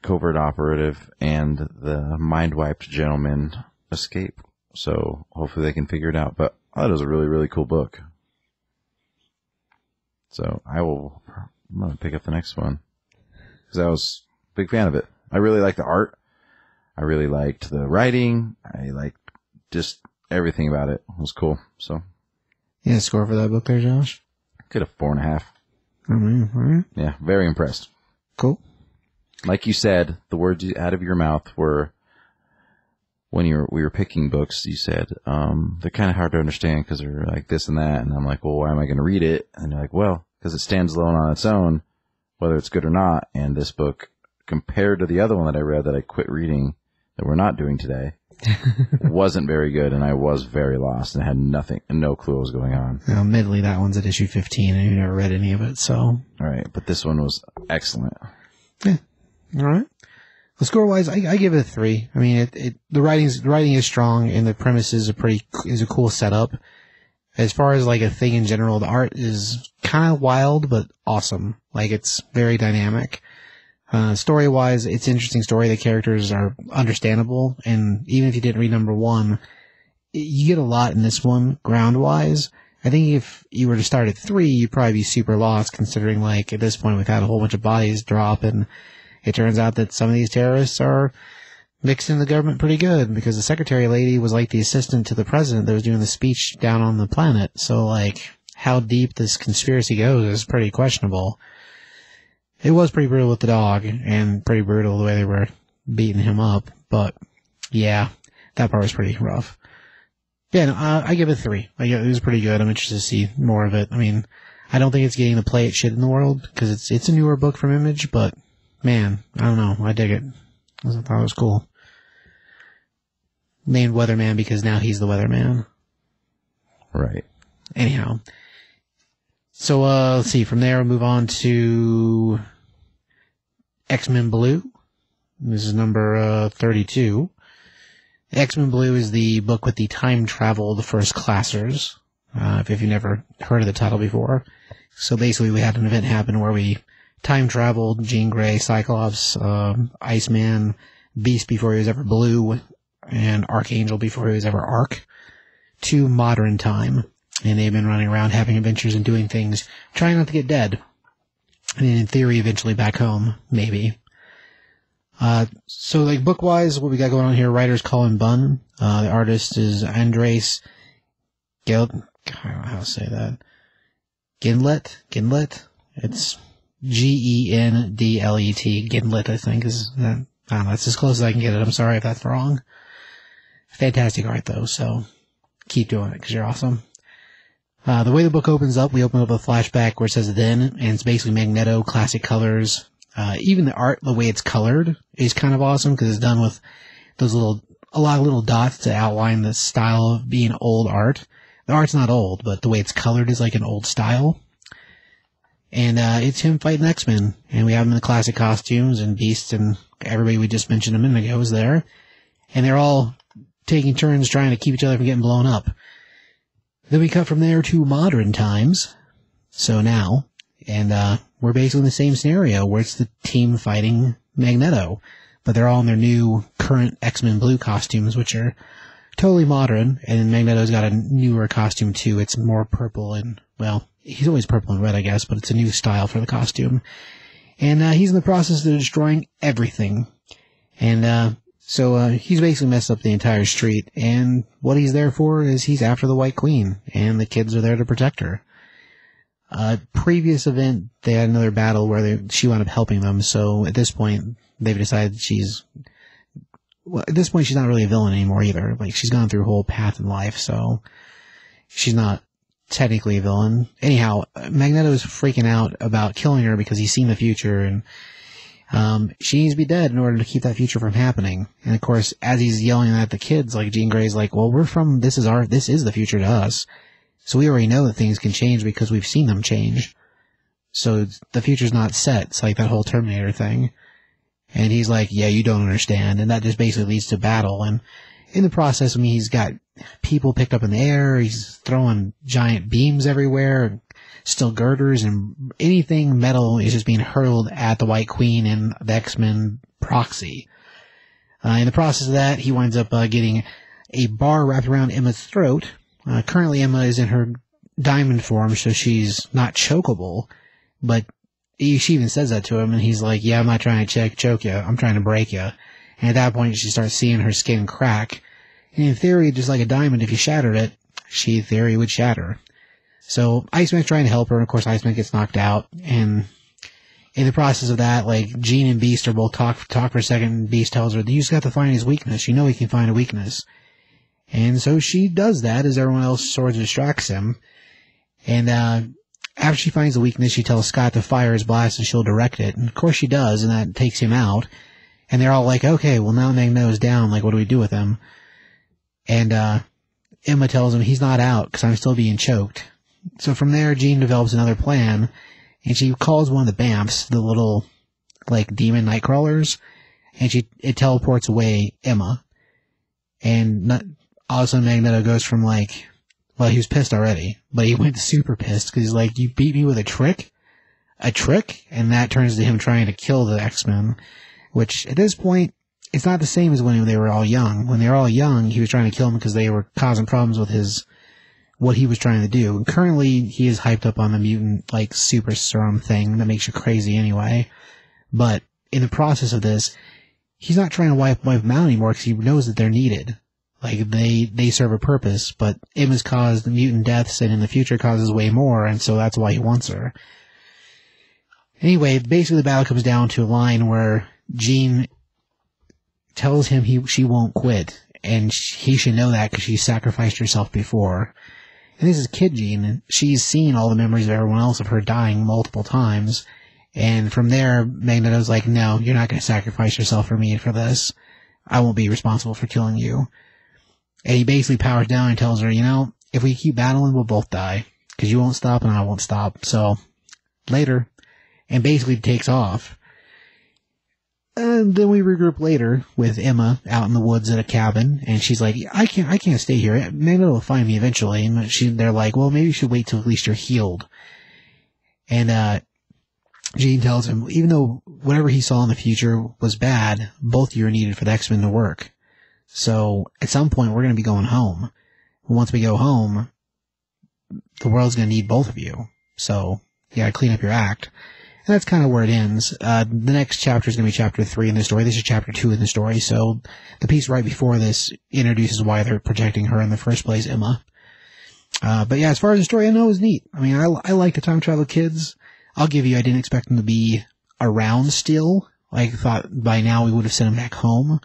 covert operative and the mind-wiped gentleman escape. So hopefully they can figure it out. But that was a really, really cool book. So I'm going to pick up the next one, because I was a big fan of it. I really like the art. I really liked the writing. I liked just everything about it. It was cool. So, Yeah, score for that book there, Josh? could have 4.5. All right. Yeah, very impressed. Cool. Like you said, the words out of your mouth were, when we were picking books, you said, they're kind of hard to understand because they're like this and that. And I'm like, well, why am I going to read it? And you're like, well, because it stands alone on its own, whether it's good or not. And this book, compared to the other one that I read that I quit reading, that we're not doing today, wasn't very good. And I was very lost and had no clue what was going on. Admittedly, that one's at issue 15 and you never read any of it, so. All right. But this one was excellent. Yeah. All right. Well, score-wise, I give it a 3. I mean, the writing is strong, and the premise is a cool setup. As far as like a thing in general, the art is kind of wild but awesome. Like, it's very dynamic. Story-wise, it's an interesting story. The characters are understandable, and even if you didn't read number 1, you get a lot in this one ground-wise. I think if you were to start at 3, you'd probably be super lost, considering like at this point we've had a whole bunch of bodies drop, and it turns out that some of these terrorists are mixed in the government pretty good, because the secretary lady was like the assistant to the president that was doing the speech down on the planet. So, like, how deep this conspiracy goes is pretty questionable. It was pretty brutal with the dog, and pretty brutal the way they were beating him up. But, yeah, that part was pretty rough. Yeah, no, I give it 3. It was pretty good. I'm interested to see more of it. I mean, I don't think it's getting the play it should in the world, because it's a newer book from Image, but man, I don't know. I dig it. I thought it was cool. Named Weatherman because now he's the Weatherman. Right. Anyhow. So, let's see. From there, we'll move on to X-Men Blue. This is number 32. X-Men Blue is the book with the time-traveled first-classers, if you've never heard of the title before. So basically, we had an event happen where we time-traveled Jean Grey, Cyclops, Iceman, Beast before he was ever Blue, and Archangel before he was ever Arc, to modern time. And they've been running around having adventures and doing things, trying not to get dead. And in theory, eventually back home, maybe. So, like, book-wise, what we got going on here, writer's Colin Bunn. The artist is Andres I don't know how to say that. Ginlet? It's Gendlet. Ginlet, I think, is that. I don't know, it's as close as I can get it. I'm sorry if that's wrong. Fantastic art, though, so keep doing it, because you're awesome. The way the book opens up, we open up a flashback where it says then, and it's basically Magneto, classic colors. Even the art, the way it's colored, is kind of awesome, because it's done with those a lot of little dots to outline the style of being old art. The art's not old, but the way it's colored is like an old style. And it's him fighting X-Men, and we have him in the classic costumes, and Beast and everybody we just mentioned a minute ago is there. And they're all taking turns trying to keep each other from getting blown up. Then we cut from there to modern times, so now, and we're basically in the same scenario where it's the team fighting Magneto, but they're all in their new current X-Men Blue costumes, which are totally modern, and Magneto's got a newer costume too. It's more purple and, well, he's always purple and red, I guess, but it's a new style for the costume. And he's in the process of destroying everything. And so he's basically messed up the entire street, and what he's there for is he's after the White Queen, and the kids are there to protect her. Previous event, they had another battle where she wound up helping them, so at this point, they've decided at this point she's not really a villain anymore either. Like, she's gone through a whole path in life, so she's not technically a villain. Anyhow, Magneto's freaking out about killing her because he's seen the future, and she needs to be dead in order to keep that future from happening. And of course, as he's yelling at the kids, like, Jean Grey's like, well, this is the future to us. So we already know that things can change because we've seen them change. So the future's not set. It's like that whole Terminator thing. And he's like, yeah, you don't understand. And that just basically leads to battle. And in the process, I mean, he's got people picked up in the air. He's throwing giant beams everywhere, steel girders, and anything metal is just being hurled at the White Queen and the X-Men proxy. In the process of that, he winds up getting a bar wrapped around Emma's throat. Currently, Emma is in her diamond form, so she's not chokeable, but she even says that to him, and he's like, yeah, I'm not trying to choke you, I'm trying to break you. And at that point, she starts seeing her skin crack. And in theory, just like a diamond, if you shattered it, she, in theory, would shatter. So Iceman's trying to help her, and of course Iceman gets knocked out, and in the process of that, like, Jean and Beast are both talk for a second, and Beast tells her, you just have to find his weakness. You know he can find a weakness. And so she does that as everyone else sort of distracts him. And after she finds the weakness, she tells Scott to fire his blast and she'll direct it. And of course she does, and that takes him out. And they're all like, okay, well now Magneto's down, like what do we do with him? And Emma tells him he's not out because I'm still being choked. So from there, Jean develops another plan, and she calls one of the BAMFs, the little, like, demon night crawlers, and it teleports away Emma. And all of a sudden Magneto goes from, like, well, he was pissed already, but he went super pissed because he's like, you beat me with a trick? A trick? And that turns to him trying to kill the X-Men, which at this point, it's not the same as when they were all young. When they were all young, he was trying to kill them because they were causing problems with what he was trying to do. And currently, he is hyped up on the mutant, like, super serum thing that makes you crazy anyway. But in the process of this, he's not trying to wipe them out anymore because he knows that they're needed. Like, they serve a purpose, but Emma's caused mutant deaths and in the future causes way more, and so that's why he wants her. Anyway, basically the battle comes down to a line where Jean tells him she won't quit, and he should know that because she sacrificed herself before. And this is Kid Jean, and she's seen all the memories of everyone else of her dying multiple times. And from there, Magneto's like, no, you're not going to sacrifice yourself for me for this. I won't be responsible for killing you. And he basically powers down and tells her, if we keep battling, we'll both die. Because you won't stop and I won't stop. So, later. And basically takes off. And then we regroup later with Emma out in the woods at a cabin, and she's like, I can't stay here. Magneto will find me eventually. And they're like, well, maybe you should wait till at least you're healed. And Jean tells him, even though whatever he saw in the future was bad, both of you are needed for the X-Men to work. So at some point we're going to be going home. Once we go home, the world's going to need both of you. So you got to clean up your act. And that's kind of where it ends. The next chapter is going to be chapter 3 in the story. This is chapter 2 in the story. So the piece right before this introduces why they're protecting her in the first place, Emma. But yeah, as far as the story, I know it was neat. I mean, I like the time travel kids. I'll give you, I didn't expect them to be around still. I thought by now we would have sent them back home.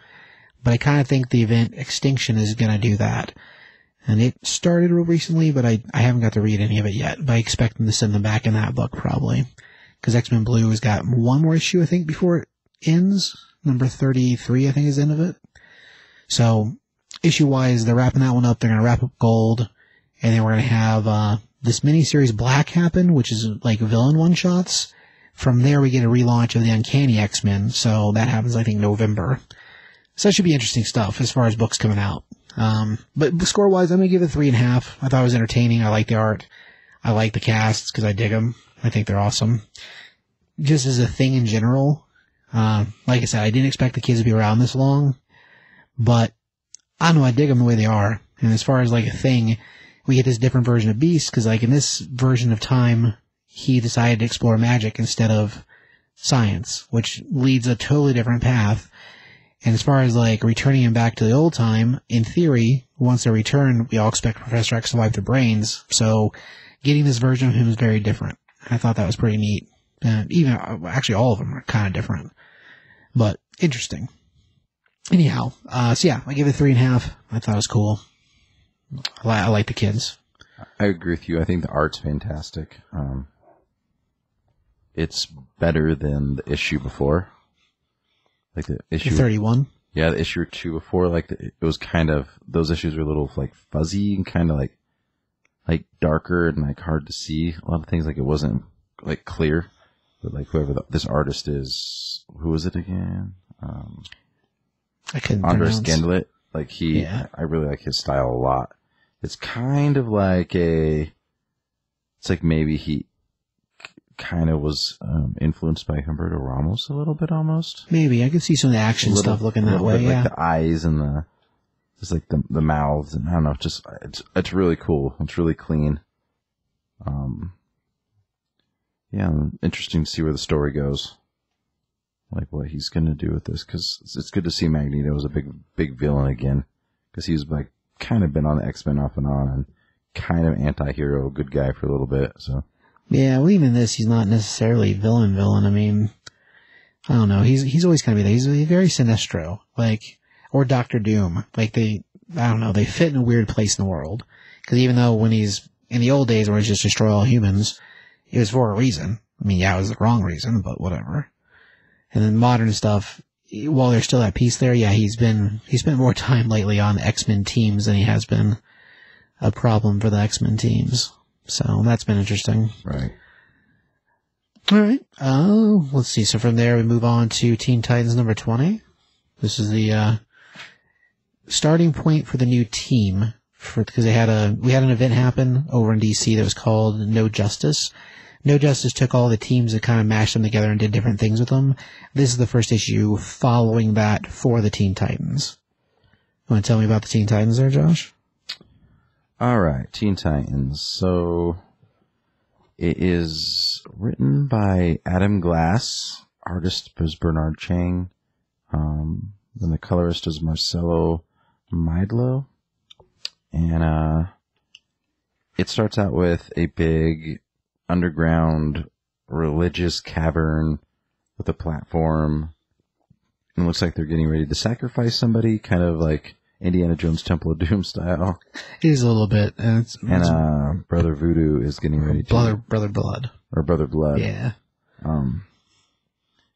But I kind of think the event Extinction is going to do that. And it started real recently, but I haven't got to read any of it yet. But I expect them to send them back in that book, probably. Because X-Men Blue has got one more issue, I think, before it ends. Number 33, I think, is the end of it. So, issue-wise, they're wrapping that one up. They're going to wrap up Gold. And then we're going to have this miniseries Black happen, which is like villain one-shots. From there, we get a relaunch of the Uncanny X-Men. So, that happens, I think, November. So, that should be interesting stuff as far as books coming out. But score-wise, I'm going to give it 3.5. I thought it was entertaining. I like the art. I like the casts because I dig them. I think they're awesome. Just as a thing in general, like I said, I didn't expect the kids to be around this long, but I don't know, I dig them the way they are. And as far as like a thing, we get this different version of Beast, because like in this version of time, he decided to explore magic instead of science, which leads a totally different path. And as far as like returning him back to the old time, in theory, once they return, we all expect Professor X to wipe their brains. So getting this version of him is very different. I thought that was pretty neat. Actually all of them are kind of different, but interesting. Anyhow, so yeah, I give it 3.5. I thought it was cool. I like the kids. I agree with you. I think the art's fantastic. It's better than the issue before. Like the issue 31. Yeah, the issue 2 before. Like it was kind of, those issues were a little like fuzzy and kind of like darker and like hard to see. A lot of things like it wasn't like clear. But like whoever this artist is, who was it again? I couldn't Andres pronounce. Gendlet. Like I really like his style a lot. It's kind of like it's like maybe he kind of was influenced by Humberto Ramos a little bit almost. Maybe I could see some of the action stuff looking that way. Bit, yeah, like the eyes and just like the mouths and I don't know. Just it's really cool. It's really clean. Yeah, interesting to see where the story goes. like what he's going to do with this, because it's good to see Magneto as a big villain again, because he's like kind of been on the X-Men off and on, and kind of anti-hero, good guy for a little bit. So yeah, well, even this, he's not necessarily villain. I mean, I don't know. He's always kind of he's very Sinestro, like, or Doctor Doom. Like I don't know. They fit in a weird place in the world, because even though when he's in the old days where he's just destroy all humans, it was for a reason. I mean, yeah, it was the wrong reason, but whatever. And then modern stuff, while there's still that piece there, yeah, he spent more time lately on X-Men teams than he has been a problem for the X-Men teams. So that's been interesting. right. All right. Let's see. So from there, we move on to Teen Titans number 20. This is the starting point for the new team, because we had an event happen over in DC that was called No Justice. No Justice took all the teams and kind of mashed them together and did different things with them. This is the first issue following that for the Teen Titans. You want to tell me about the Teen Titans there, Josh? All right, Teen Titans. So it is written by Adam Glass. Artist is Bernard Chang. Then the colorist is Marcelo Meidlo. And it starts out with a big underground religious cavern with a platform. And it looks like they're getting ready to sacrifice somebody, kind of like Indiana Jones Temple of Doom style. It is a little bit. And Brother Voodoo is getting ready to... Brother Blood. Or Brother Blood. Yeah.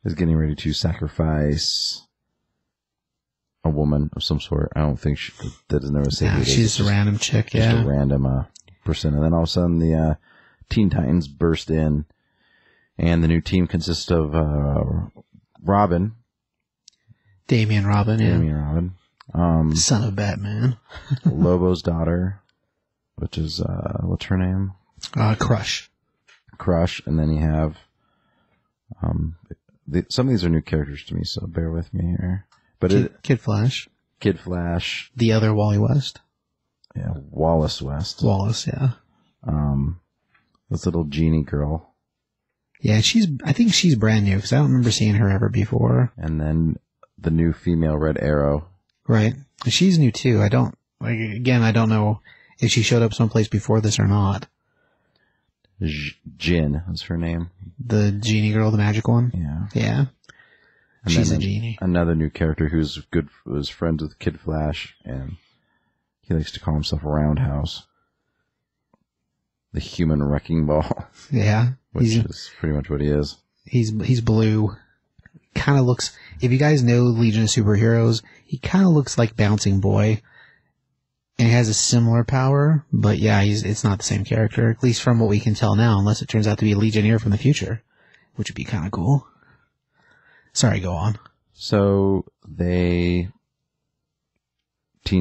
Is getting ready to sacrifice a woman of some sort. I don't think that is never say who it is. She's a random chick, yeah. Just a random person. And then all of a sudden the Teen Titans burst in, and the new team consists of Robin. Damian Robin, yeah. Damian Robin. Son of Batman. Lobo's daughter, which is, what's her name? Crush. And then you have, some of these are new characters to me, so bear with me here. But Kid Flash. Kid Flash. The other Wally West. Yeah, Wallace West. Wallace, yeah. This little genie girl. Yeah, I think she's brand new, because I don't remember seeing her ever before. And then the new female Red Arrow. Right. She's new too. I don't know if she showed up someplace before this or not. Jin is her name. The genie girl, the magic one? Yeah. Yeah. And she's a genie. Another new character was friends with Kid Flash, and he likes to call himself Roundhouse. The human wrecking ball. Yeah. Which is pretty much what he is. He's blue. Kind of looks, if you guys know Legion of Superheroes, he kind of looks like Bouncing Boy. And he has a similar power, but yeah, it's not the same character, at least from what we can tell now, unless it turns out to be a Legionnaire from the future, which would be kind of cool. Sorry, go on. So Teen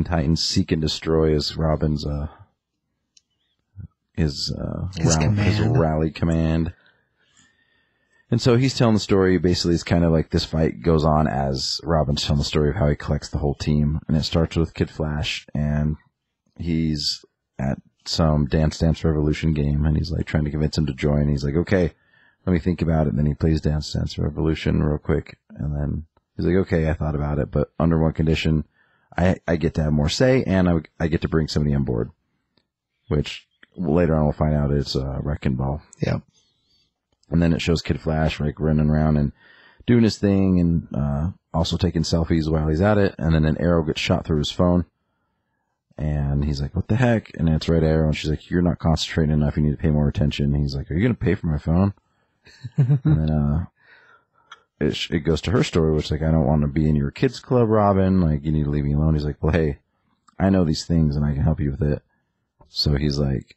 Titans seek and destroy as Robin's his rally command. And so he's telling the story. Basically, it's kind of like this fight goes on as Robin's telling the story of how he collects the whole team. And it starts with Kid Flash, and he's at some Dance Dance Revolution game, and he's like trying to convince him to join. He's like, okay, let me think about it. And then he plays Dance Dance Revolution real quick. And then he's like, okay, I thought about it, but under one condition, I get to have more say, and I get to bring somebody on board, which later on we'll find out it's Wrecking Ball. Yep. And then it shows Kid Flash like running around and doing his thing, and also taking selfies while he's at it. And then an arrow gets shot through his phone, and he's like, what the heck? And it's Red Arrow, and she's like, you're not concentrating enough, you need to pay more attention. And he's like, are you going to pay for my phone? And then it goes to her story, which like, I don't want to be in your kids club, Robin. Like, you need to leave me alone. He's like, well, hey, I know these things and I can help you with it. So she's like,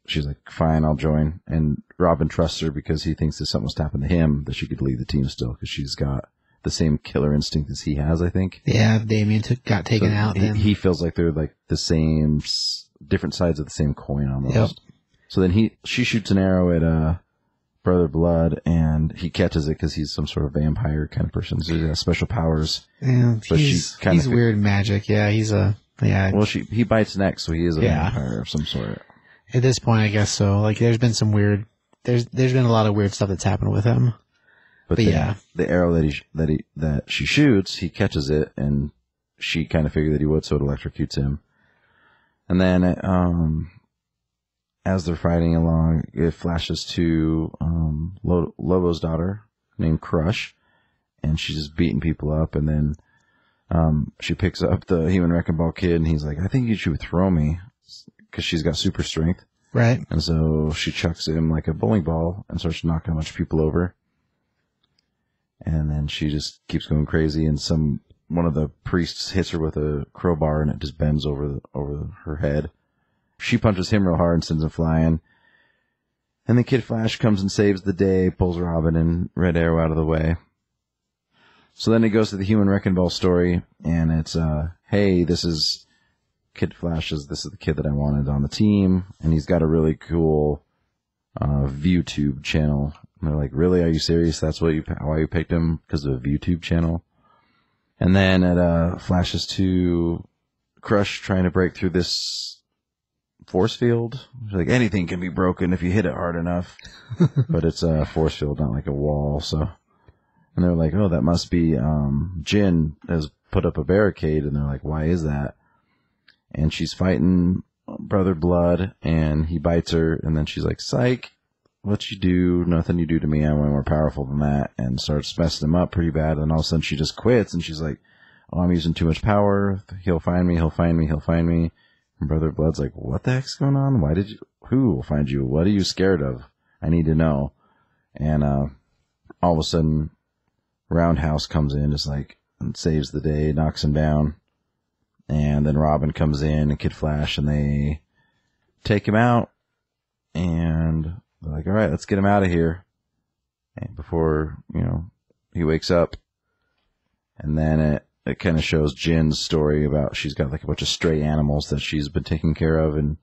fine, I'll join. And Robin trusts her because he thinks that something must happen to him, that she could lead the team still, because she's got the same killer instinct as he has, I think. Yeah, Damien got taken out. He feels like they're like the same, different sides of the same coin almost. Yep. So then she shoots an arrow at Brother Blood, and he catches it because he's some sort of vampire kind of person. So he has special powers. Yeah, but he's weird magic. Yeah, Well, he bites next, so he is a vampire of some sort. At this point, I guess so. Like, there's been a lot of weird stuff that's happened with him. But But then yeah. the arrow that she shoots, he catches it, and she kind of figured that he would, so it electrocutes him. And then, as they're fighting along, it flashes to Lobo's daughter named Crush, and she's just beating people up. And then she picks up the Human Wrecking Ball kid, and he's like, "I think you should throw me," because she's got super strength. Right. And so she chucks him like a bowling ball and starts knocking a bunch of people over. And then she just keeps going crazy, and one of the priests hits her with a crowbar, and it just bends over her head. She punches him real hard and sends him flying. And then Kid Flash comes and saves the day, pulls Robin and Red Arrow out of the way. So then it goes to the Human Wrecking Ball story, and it's, hey, this is Kid Flash's, this is the kid that I wanted on the team, and he's got a really cool ViewTube channel. And they're like, really? Are you serious? That's why you picked him? Because of a ViewTube channel? And then it flashes to Crush trying to break through this force field. Like, anything can be broken if you hit it hard enough. But it's a force field, not like a wall. So, and they're like, oh, that must be Jin has put up a barricade. And they're like, why is that? And she's fighting Brother Blood, and he bites her. And then she's like, psych. What you do, nothing you do to me, I'm way more powerful than that, and starts messing him up pretty bad, and all of a sudden she just quits, and she's like, oh, I'm using too much power, he'll find me, and Brother Blood's like, what the heck's going on? Who will find you? What are you scared of? I need to know. And all of a sudden, Roundhouse comes in, just like, and saves the day, knocks him down, and then Robin comes in, and Kid Flash, and they take him out, and they're like, all right, let's get him out of here. And before, he wakes up. And then it kind of shows Jin's story about she's got like a bunch of stray animals that she's been taking care of. And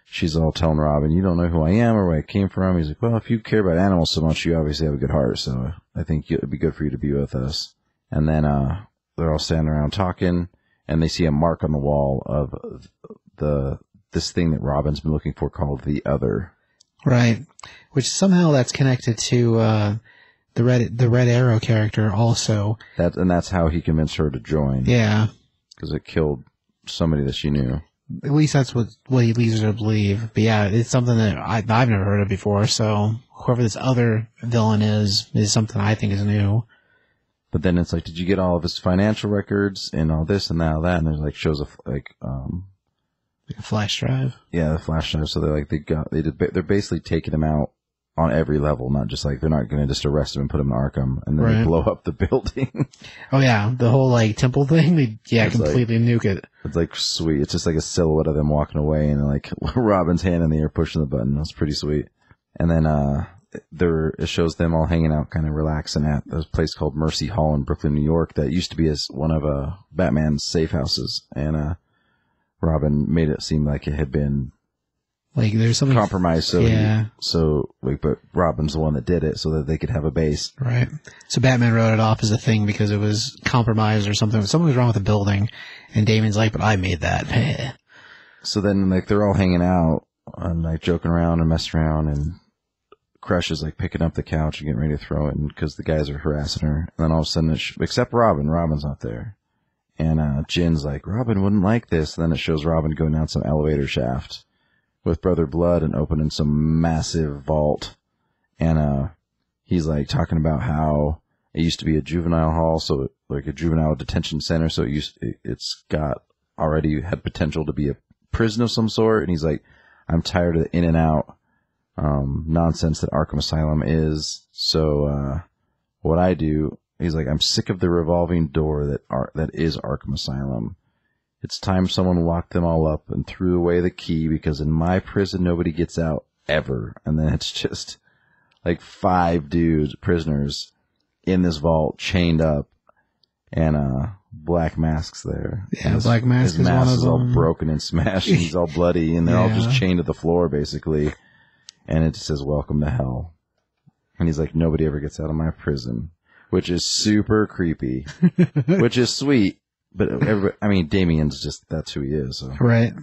she's all telling Robin, you don't know who I am or where I came from. He's like, well, if you care about animals so much, you obviously have a good heart. So I think it would be good for you to be with us. And then they're all standing around talking. And they see a mark on the wall of this thing that Robin's been looking for called the Other. Right. Which somehow that's connected to the Red Arrow character also. That's how he convinced her to join. Yeah. Because it killed somebody that she knew. At least that's what he leads her to believe. But yeah, it's something that I've never heard of before. So whoever this other villain is something I think is new. But then it's like, did you get all of his financial records and all this and that and that? And there's like shows of like A flash drive. Yeah, the flash drive. So they're basically taking him out on every level, not just like they're not going to just arrest him and put him in Arkham and then they blow up the building. Oh yeah, the whole like temple thing. They completely nuke it. It's like sweet. It's just like a silhouette of them walking away and like Robin's hand in the air pushing the button. That's pretty sweet. And then it shows them all hanging out, kind of relaxing at this place called Mercy Hall in Brooklyn, New York, that used to be one of Batman's safe houses, and Robin made it seem like it had been like there's something compromised. But Robin's the one that did it so that they could have a base. Right. So Batman wrote it off as a thing because it was compromised or something. Something was wrong with the building, and Damian's like, "But I made that." So then, like, they're all hanging out and like joking around and messing around, and Crush is like picking up the couch and getting ready to throw it because the guys are harassing her. And then all of a sudden, except Robin's not there. And Jin's like, Robin wouldn't like this. And then it shows Robin going down some elevator shaft with Brother Blood and opening some massive vault. And he's like talking about how it used to be a juvenile hall, so like a juvenile detention center. So it's got already had potential to be a prison of some sort. And he's like, I'm tired of the in and out nonsense that Arkham Asylum is. So what I do, he's like, I'm sick of the revolving door that is Arkham Asylum. It's time someone locked them all up and threw away the key, because in my prison nobody gets out ever. And then it's just like 5 prisoners in this vault, chained up, and Black Mask's there. Yeah, Black Mask his is one of them. mask is all broken and smashed, and he's all bloody, and they're all just chained to the floor basically. And it says, welcome to hell. And he's like, nobody ever gets out of my prison, which is super creepy, which is sweet. But Damian's just, that's who he is. So. Right.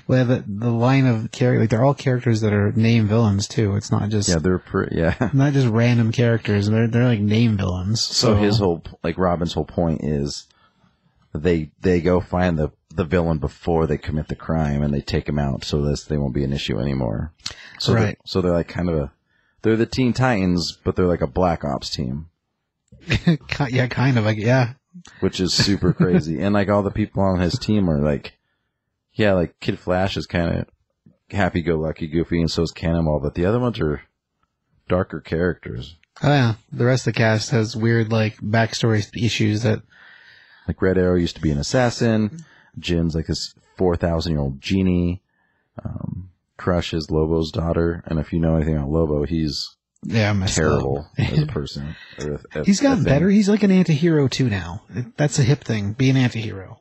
Well, the line of character, like, they're all characters that are name villains too. It's not just not just random characters. They're like name villains. So his whole, like, Robin's whole point is they go find the villain before they commit the crime, and they take him out so that they won't be an issue anymore. So right. They're like kind of they're the Teen Titans, but they're like a Black Ops team. Yeah, kind of like, yeah. Which is super crazy. And like all the people on his team are like, yeah, like Kid Flash is kind of happy-go-lucky, goofy, and so is Cannonball, but the other ones are darker characters. Oh yeah, the rest of the cast has weird like backstory issues that. Like Red Arrow used to be an assassin. Jin's like this 4,000-year-old genie. Crush is Lobo's daughter, and if you know anything about Lobo, he's terrible as a person. He's gotten better. He's like an anti-hero too now. That's a hip thing. Be an anti-hero.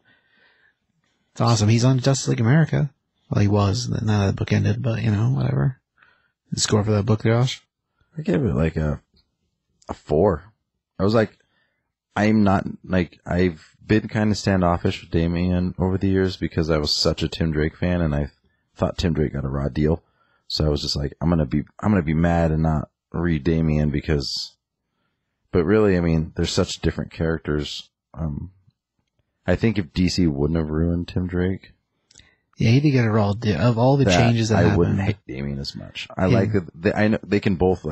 It's awesome. He's on Justice League America. Well, he was. Now that the book ended, but whatever. The score for that book, Josh? I gave it like a 4. I was like, I'm not like I've been kind of standoffish with Damian over the years because I was such a Tim Drake fan, and I thought Tim Drake got a raw deal. So I was just like, I'm gonna be mad and not read Damian because. But really, I mean, they're such different characters. I think if DC wouldn't have ruined Tim Drake, yeah, he did get a raw deal of all the changes that happened. I wouldn't hate Damian as much. I like that. I know they can both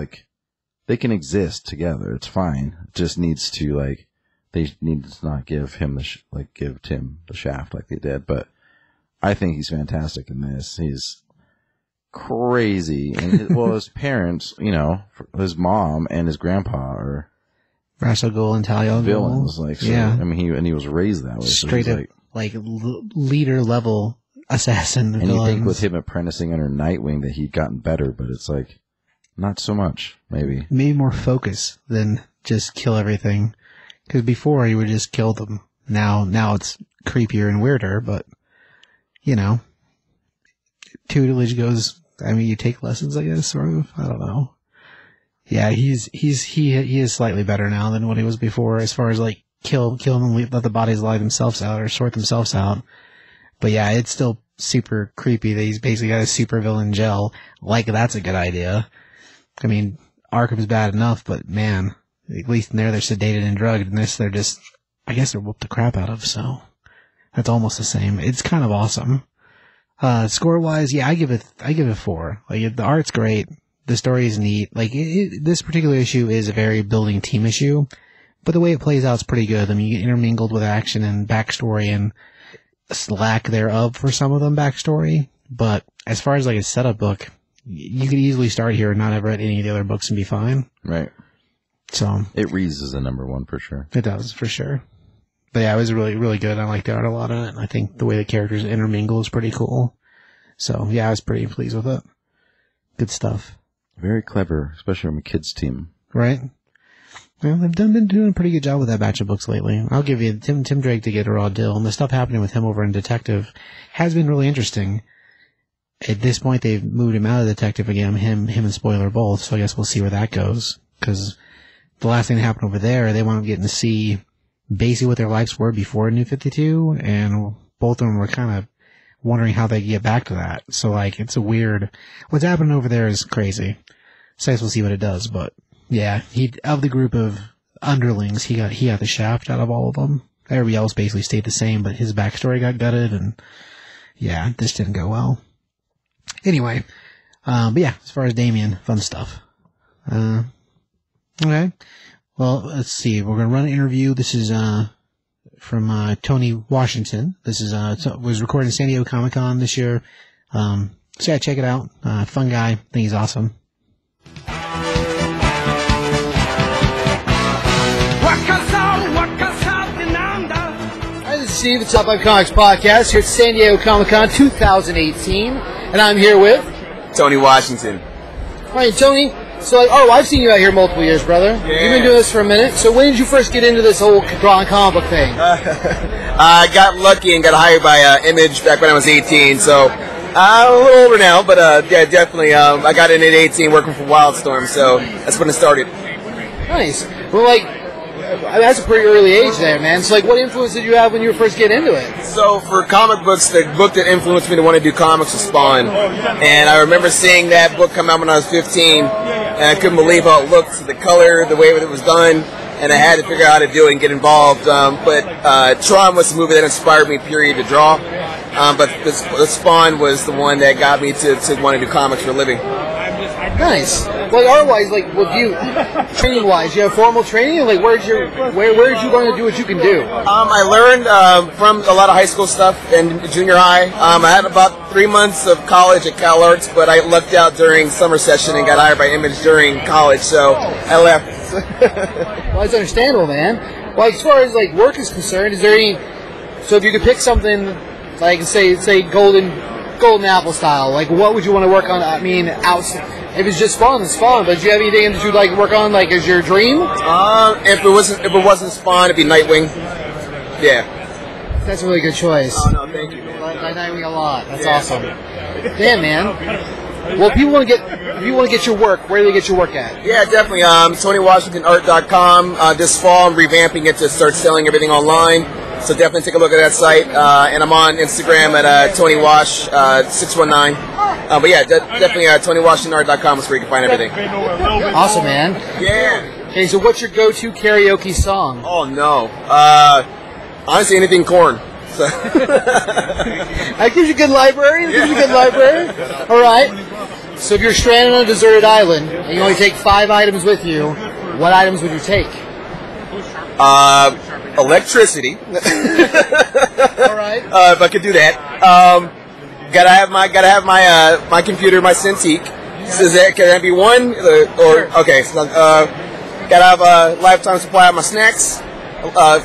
they can exist together. It's fine. It just needs to they need to not give him give Tim the shaft like they did. But I think he's fantastic in this. He's crazy, and his parents, his mom and his grandpa are Ra's al Ghul and Talia al Ghul. Villains, yeah. I mean, he was raised that way. Straight up, leader level assassin. And you think with him apprenticing under Nightwing that he'd gotten better, but it's like not so much. Maybe more focus than just kill everything. Because before he would just kill them. Now it's creepier and weirder. But tutelage goes. I mean, you take lessons, I guess, sort of. I don't know. Yeah, he is slightly better now than what he was before, as far as kill them and let the bodies lie themselves out or sort themselves out. But yeah, it's still super creepy that he's basically got a supervillain gel. That's a good idea. I mean, Arkham's bad enough, but man, at least in there they're sedated and drugged. In this, they're just, I guess they're whooped the crap out of. So that's almost the same. It's kind of awesome. Score wise, yeah, I give it 4. The art's great. The story is neat. This particular issue is a very building team issue, but the way it plays out is pretty good. I mean, you get intermingled with action and backstory and lack thereof for some of them backstory. But as far as a setup book, you could easily start here and not ever read any of the other books and be fine. Right. So it reads as a number 1 for sure. It does for sure. But yeah, it was really, really good. I like the art a lot on it. And I think the way the characters intermingle is pretty cool. So yeah, I was pretty pleased with it. Good stuff. Very clever, especially from a kids team. Right. Well, they've been doing a pretty good job with that batch of books lately. I'll give you Tim Drake to get a raw deal, and the stuff happening with him over in Detective has been really interesting. At this point, they've moved him out of Detective again, him and Spoiler both, so I guess we'll see where that goes. Because the last thing that happened over there, they wound up getting to see basically what their lives were before New 52, and both of them were kind of wondering how they get back to that. So, it's a weird... What's happening over there is crazy. So I guess we'll see what it does, but yeah, of the group of underlings, he got the shaft out of all of them. Everybody else basically stayed the same, but his backstory got gutted, and yeah, this didn't go well. Anyway, but yeah, as far as Damian, fun stuff. Okay. Well, let's see. We're going to run an interview. This is, from, Tony Washington. This is, was recorded in San Diego Comic-Con this year. So yeah, check it out. Fun guy. I think he's awesome. Hi, this is Steve, the Top 5 Comics Podcast, here at San Diego Comic-Con 2018, and I'm here with... Tony Washington. All right, Tony, so I've seen you out here multiple years, brother. Yeah. You've been doing this for a minute, so when did you first get into this whole drawing comic book thing? I got lucky and got hired by Image back when I was 18, so I'm a little older now, but yeah, definitely. I got in at 18 working for Wildstorm, so that's when it started. Nice. Well, that's a pretty early age there, man. So, like, what influence did you have when you were first getting into it? So for comic books, the book that influenced me to want to do comics was Spawn. And I remember seeing that book come out when I was 15, and I couldn't believe how it looked, the color, the way it was done, and I had to figure out how to do it and get involved. But Tron was the movie that inspired me, period, to draw. But the Spawn was the one that got me to want to do comics for a living. Nice. Like art-wise, like with you, training-wise, you have formal training. Like where did you learn to do what you can do? I learned from a lot of high school stuff and junior high. I had about 3 months of college at Cal Arts, but I lucked out during summer session and got hired by Image during college, so I left. Well, it's understandable, man. Well, as far as like work is concerned, is there any? So if you could pick something, like say Golden Apple style, like what would you want to work on? I mean, outside. If it's just Spawn, it's Spawn. But do you have anything that you'd like to work on, like as your dream? If it wasn't Spawn, it'd be Nightwing. Yeah. That's a really good choice. Oh no, thank you, man. I like Nightwing a lot. That's awesome. Damn, man. Well, if you want to get your work, where do they get your work at? Yeah, definitely. TonyWashingtonArt.com. This fall, I'm revamping it to start selling everything online. So definitely take a look at that site. And I'm on Instagram at TonyWash619. But yeah, definitely TonyWashingtonArt.com is where you can find everything. Awesome, man. Yeah. Okay, so what's your go-to karaoke song? Oh no. Honestly, anything Korn. So. That gives you a good library. All right. So if you're stranded on a deserted island and you only take 5 items with you, what items would you take? Electricity. All right. If I could do that. Gotta have my computer, my Cintiq. So can that be one? Okay. So, gotta have a lifetime supply of my snacks.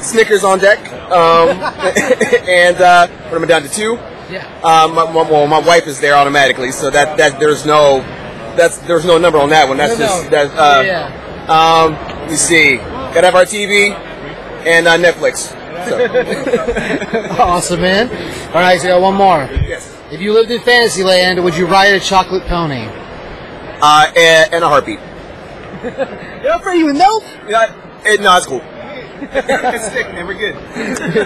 Snickers on deck. And what am I down to 2? Yeah. My wife is there automatically, so that there's no number on that one. That's let me see. Gotta have our TV and Netflix. So. Awesome, man. All right, so I got one more. Yes. If you lived in Fantasyland, would you ride a chocolate pony? And a heartbeat. They're up for you with milk? No, it's cool. It's thick, man. We're good.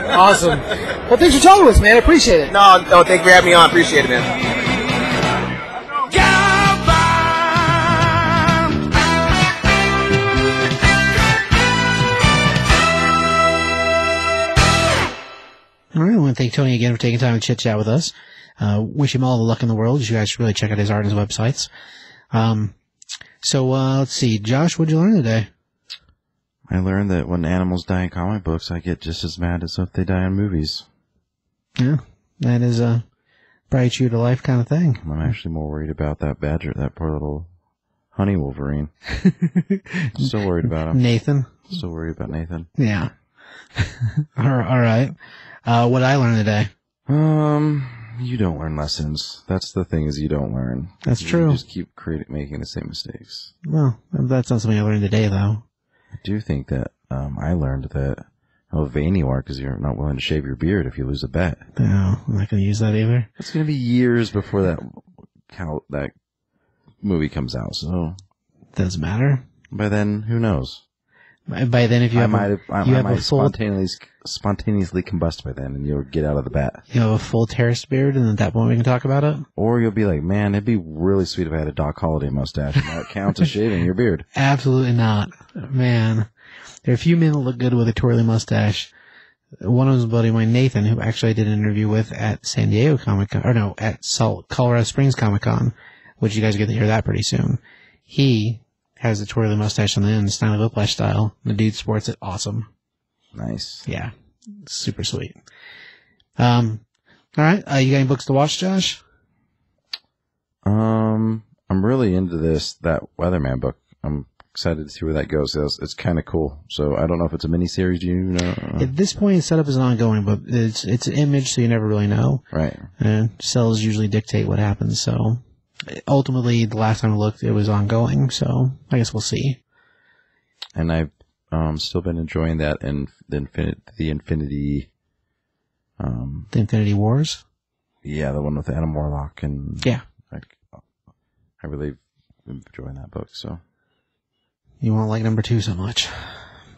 Awesome. Well, thanks for talking to us, man. I appreciate it. No, thank you for having me on. Appreciate it, man. All right, I want to thank Tony again for taking time to chit-chat with us. Wish him all the luck in the world. You guys should really check out his art and his websites. Let's see. Josh, what did you learn today? I learned that when animals die in comic books, I get just as mad as if they die in movies. Yeah, that is a probably true to life kind of thing. I'm actually more worried about that badger, that poor little honey Wolverine. Still worried about him. Nathan. Still worried about Nathan. Yeah. All right. What I learned today? You don't learn lessons. That's the thing, is you don't learn. That's true. You just keep making the same mistakes. Well, that's not something I learned today, though. I do think that I learned that how vain you are because you're not willing to shave your beard if you lose a bet. No, I'm not going to use that either. It's going to be years before that movie comes out, so Doesn't matter. by then, who knows? By then, if you I have might a full spontaneously combust by then, and you'll get out of the bet. you have a full terraced beard, and at that point we can talk about it. Or you'll be like, man, it'd be really sweet if I had a Doc Holliday mustache. And that counts as shaving your beard. Absolutely not, man. There are a few men that look good with a twirly mustache. One of them is a buddy of mine, Nathan, who actually I did an interview with at San Diego Comic Con, or no, at Colorado Springs Comic Con, which you guys get to hear that pretty soon. He has a twirly mustache on the end, Stanley Whiplash style. The dude sports it awesome. Nice. Yeah, super sweet. All right, you got any books to watch, Josh? I'm really into that Weatherman book. I'm excited to see where that goes. It's kind of cool. So I don't know if it's a miniseries. Do you know? At this point, it's set up as an ongoing, but it's an image, so you never really know. Right. And cells usually dictate what happens. So ultimately, the last time I looked, it was ongoing. So I guess we'll see. And I've still been enjoying that and the Infinity. The Infinity Wars. Yeah, the one with Adam Warlock and Yeah. I really enjoying that book. So You won't like number 2 so much.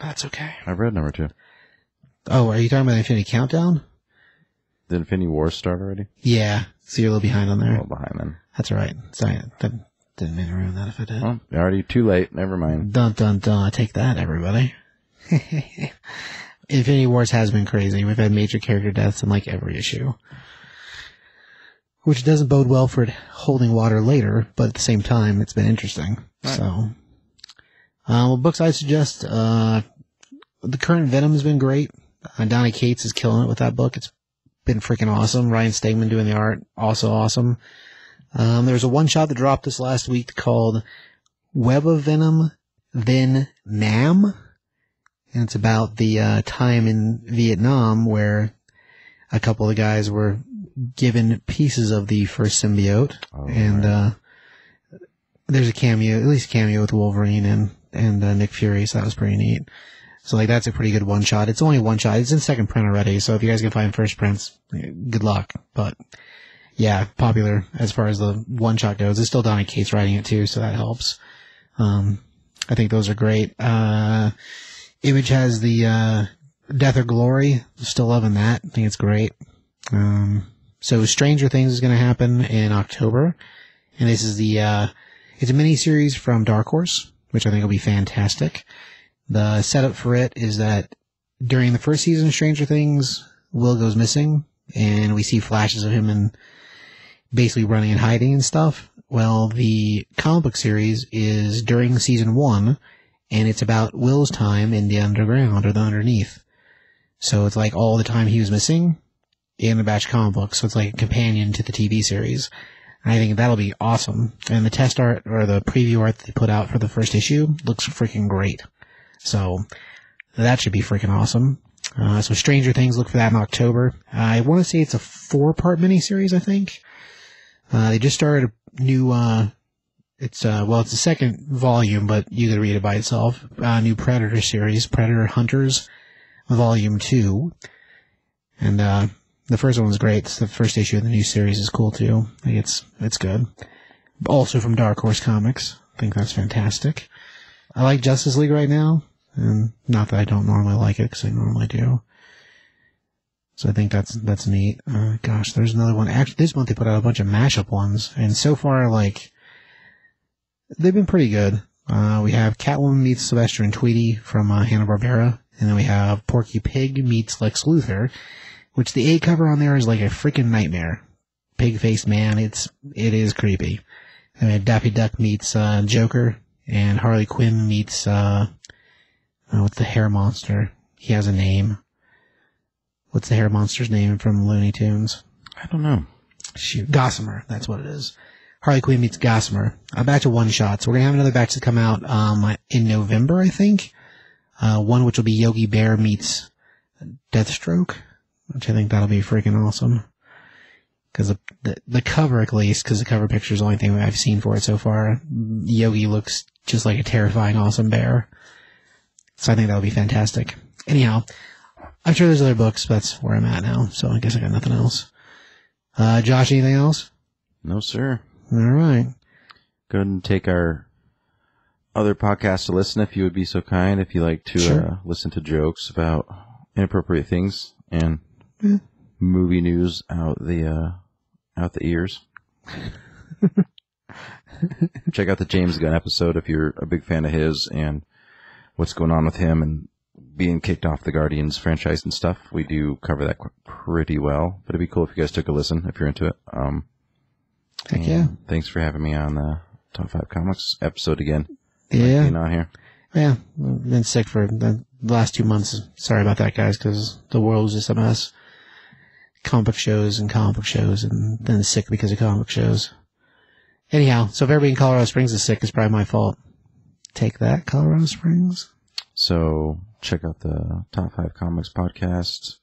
That's okay. I've read number 2. Oh, are you talking about Infinity Countdown? Did Infinity War start already? Yeah. So you're a little behind on A there. little behind then. That's all right. Sorry, that didn't mean to ruin that if I did. Well, already too late. Never mind. Dun dun dun. Take that, everybody. Infinity Wars has been crazy. We've had major character deaths in like every issue. Which doesn't bode well for it holding water later, but at the same time, it's been interesting. Right. So, books I suggest, the current Venom has been great. Donny Cates is killing it with that book. It's been freaking awesome. Ryan Stegman doing the art, also awesome. There was a one-shot that dropped this last week called Web of Venom, Then Nam. And it's about the time in Vietnam where a couple of the guys were given pieces of the first symbiote. Oh, and right. There's a cameo, at least a cameo with Wolverine and Nick Fury, so that was pretty neat. So like that's a pretty good one-shot. It's only one shot. It's in second print already, so if you guys can find first prints, good luck. But yeah, popular as far as the one-shot goes. It's still Donny Cates writing it too, so that helps. I think those are great. Image has the Death or Glory. Still loving that. I think it's great. So Stranger Things is going to happen in October, and this is it's a mini-series from Dark Horse, which I think will be fantastic. The setup for it is that during the first season of Stranger Things, Will goes missing, and we see flashes of him and basically running and hiding and stuff. Well, the comic book series is during season 1, and it's about Will's time in the underground or the underneath. So it's like all the time he was missing in a batch of comic books. So it's like a companion to the TV series. And I think that'll be awesome. And the test art or the preview art that they put out for the first issue looks freaking great. So that should be freaking awesome. So Stranger Things, look for that in October. I want to say it's a 4-part miniseries, I think. They just started a new, it's the second volume, but you could read it by itself. New Predator series, Predator Hunters, Volume 2. And, the first one was great. The first issue of the new series is cool too. I think it's good. Also from Dark Horse Comics. I think that's fantastic. I like Justice League right now. And not that I don't normally like it, because I normally do. So I think that's neat. Gosh, there's another one. Actually, this month they put out a bunch of mashup ones. And so far, like, they've been pretty good. We have Catwoman meets Sylvester and Tweety from Hanna-Barbera. And then we have Porky Pig meets Lex Luthor, which the A cover on there is like a freaking nightmare. Pig-faced man. It is creepy. And we have Daffy Duck meets Joker. And Harley Quinn meets what's the hair monster? He has a name. What's the hair monster's name from Looney Tunes? I don't know. Shoot, Gossamer. That's what it is. Harley Quinn meets Gossamer. A batch of one-shots. We're going to have another batch to come out in November, I think. One which will be Yogi Bear meets Deathstroke, which I think that'll be freaking awesome. Because the cover, at least, because the cover picture is the only thing I've seen for it so far, Yogi looks just like a terrifying, awesome bear. So I think that'll be fantastic. Anyhow, I'm sure there's other books, but that's where I'm at now, so I guess I got nothing else. Josh, anything else? No, sir. All right. Go ahead and take our other podcast to listen, if you would be so kind. If you like to Sure. listen to jokes about inappropriate things and movie news out the ears. Check out the James Gunn episode if you're a big fan of his and what's going on with him and being kicked off the Guardians franchise and stuff. We do cover that pretty well, but it'd be cool if you guys took a listen if you're into it. Heck yeah. Thanks for having me on the Top 5 Comics episode again. Yeah. Being on here. Yeah. I've been sick for the last 2 months. Sorry about that, guys, because the world was just a mess. Comic book shows, and then sick because of comic book shows. Anyhow, so if everybody in Colorado Springs is sick, it's probably my fault. Take that, Colorado Springs. So check out the Top 5 Comics podcast,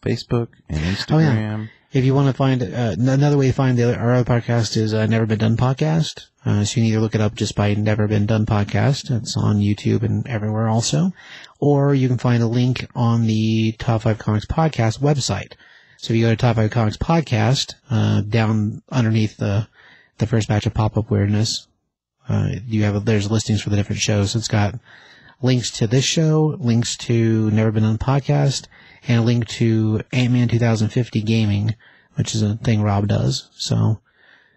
Facebook and Instagram. Oh, yeah. If you want to find another way to find our other podcast is Never Been Done Podcast. So you can either look it up just by Never Been Done Podcast. It's on YouTube and everywhere also. Or you can find a link on the Top 5 Comics Podcast website. So if you go to Top 5 Comics Podcast, down underneath the first batch of pop-up weirdness, there's listings for the different shows. So it's got links to this show, links to Never Been On Podcast, and a link to Ant-Man 2050 Gaming, which is a thing Rob does. So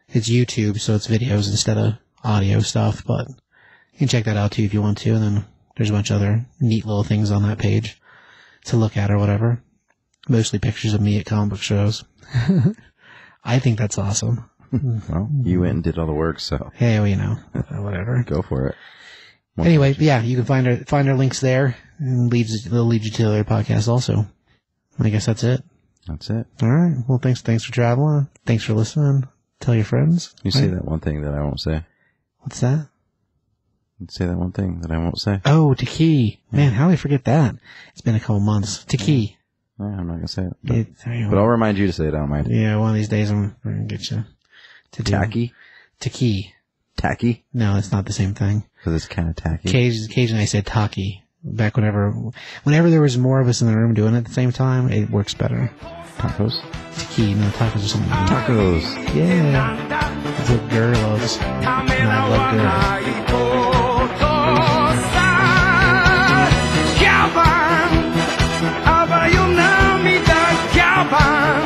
it's YouTube, so it's videos instead of audio stuff, but you can check that out too if you want to, and then there's a bunch of other neat little things on that page to look at or whatever. Mostly pictures of me at comic book shows. I think that's awesome. Well, you went and did all the work, so. Hey, well, you know, whatever. Go for it. Anyway, yeah, you can find our links there, and they'll lead you to the other podcasts also. I guess that's it. That's it. All right. Well, thanks for traveling. Thanks for listening. Tell your friends. You say that one thing that I won't say. What's that? You say that one thing that I won't say. Oh, Taki. Man, how did I forget that? It's been a couple months. Taki. Yeah, I'm not going to say it. But I'll remind you to say it. I don't mind. Yeah, one of these days I'm going to get you to do Tacky? Taki. Tacky? No, it's not the same thing. Because it's kind of tacky. Occasionally I said Taki. Back whenever there was more of us in the room doing it at the same time, it works better. Tacos? Taki. No, tacos or something. Tacos. Yeah. That's what Gurr loves. And I love Gurr. Calvin,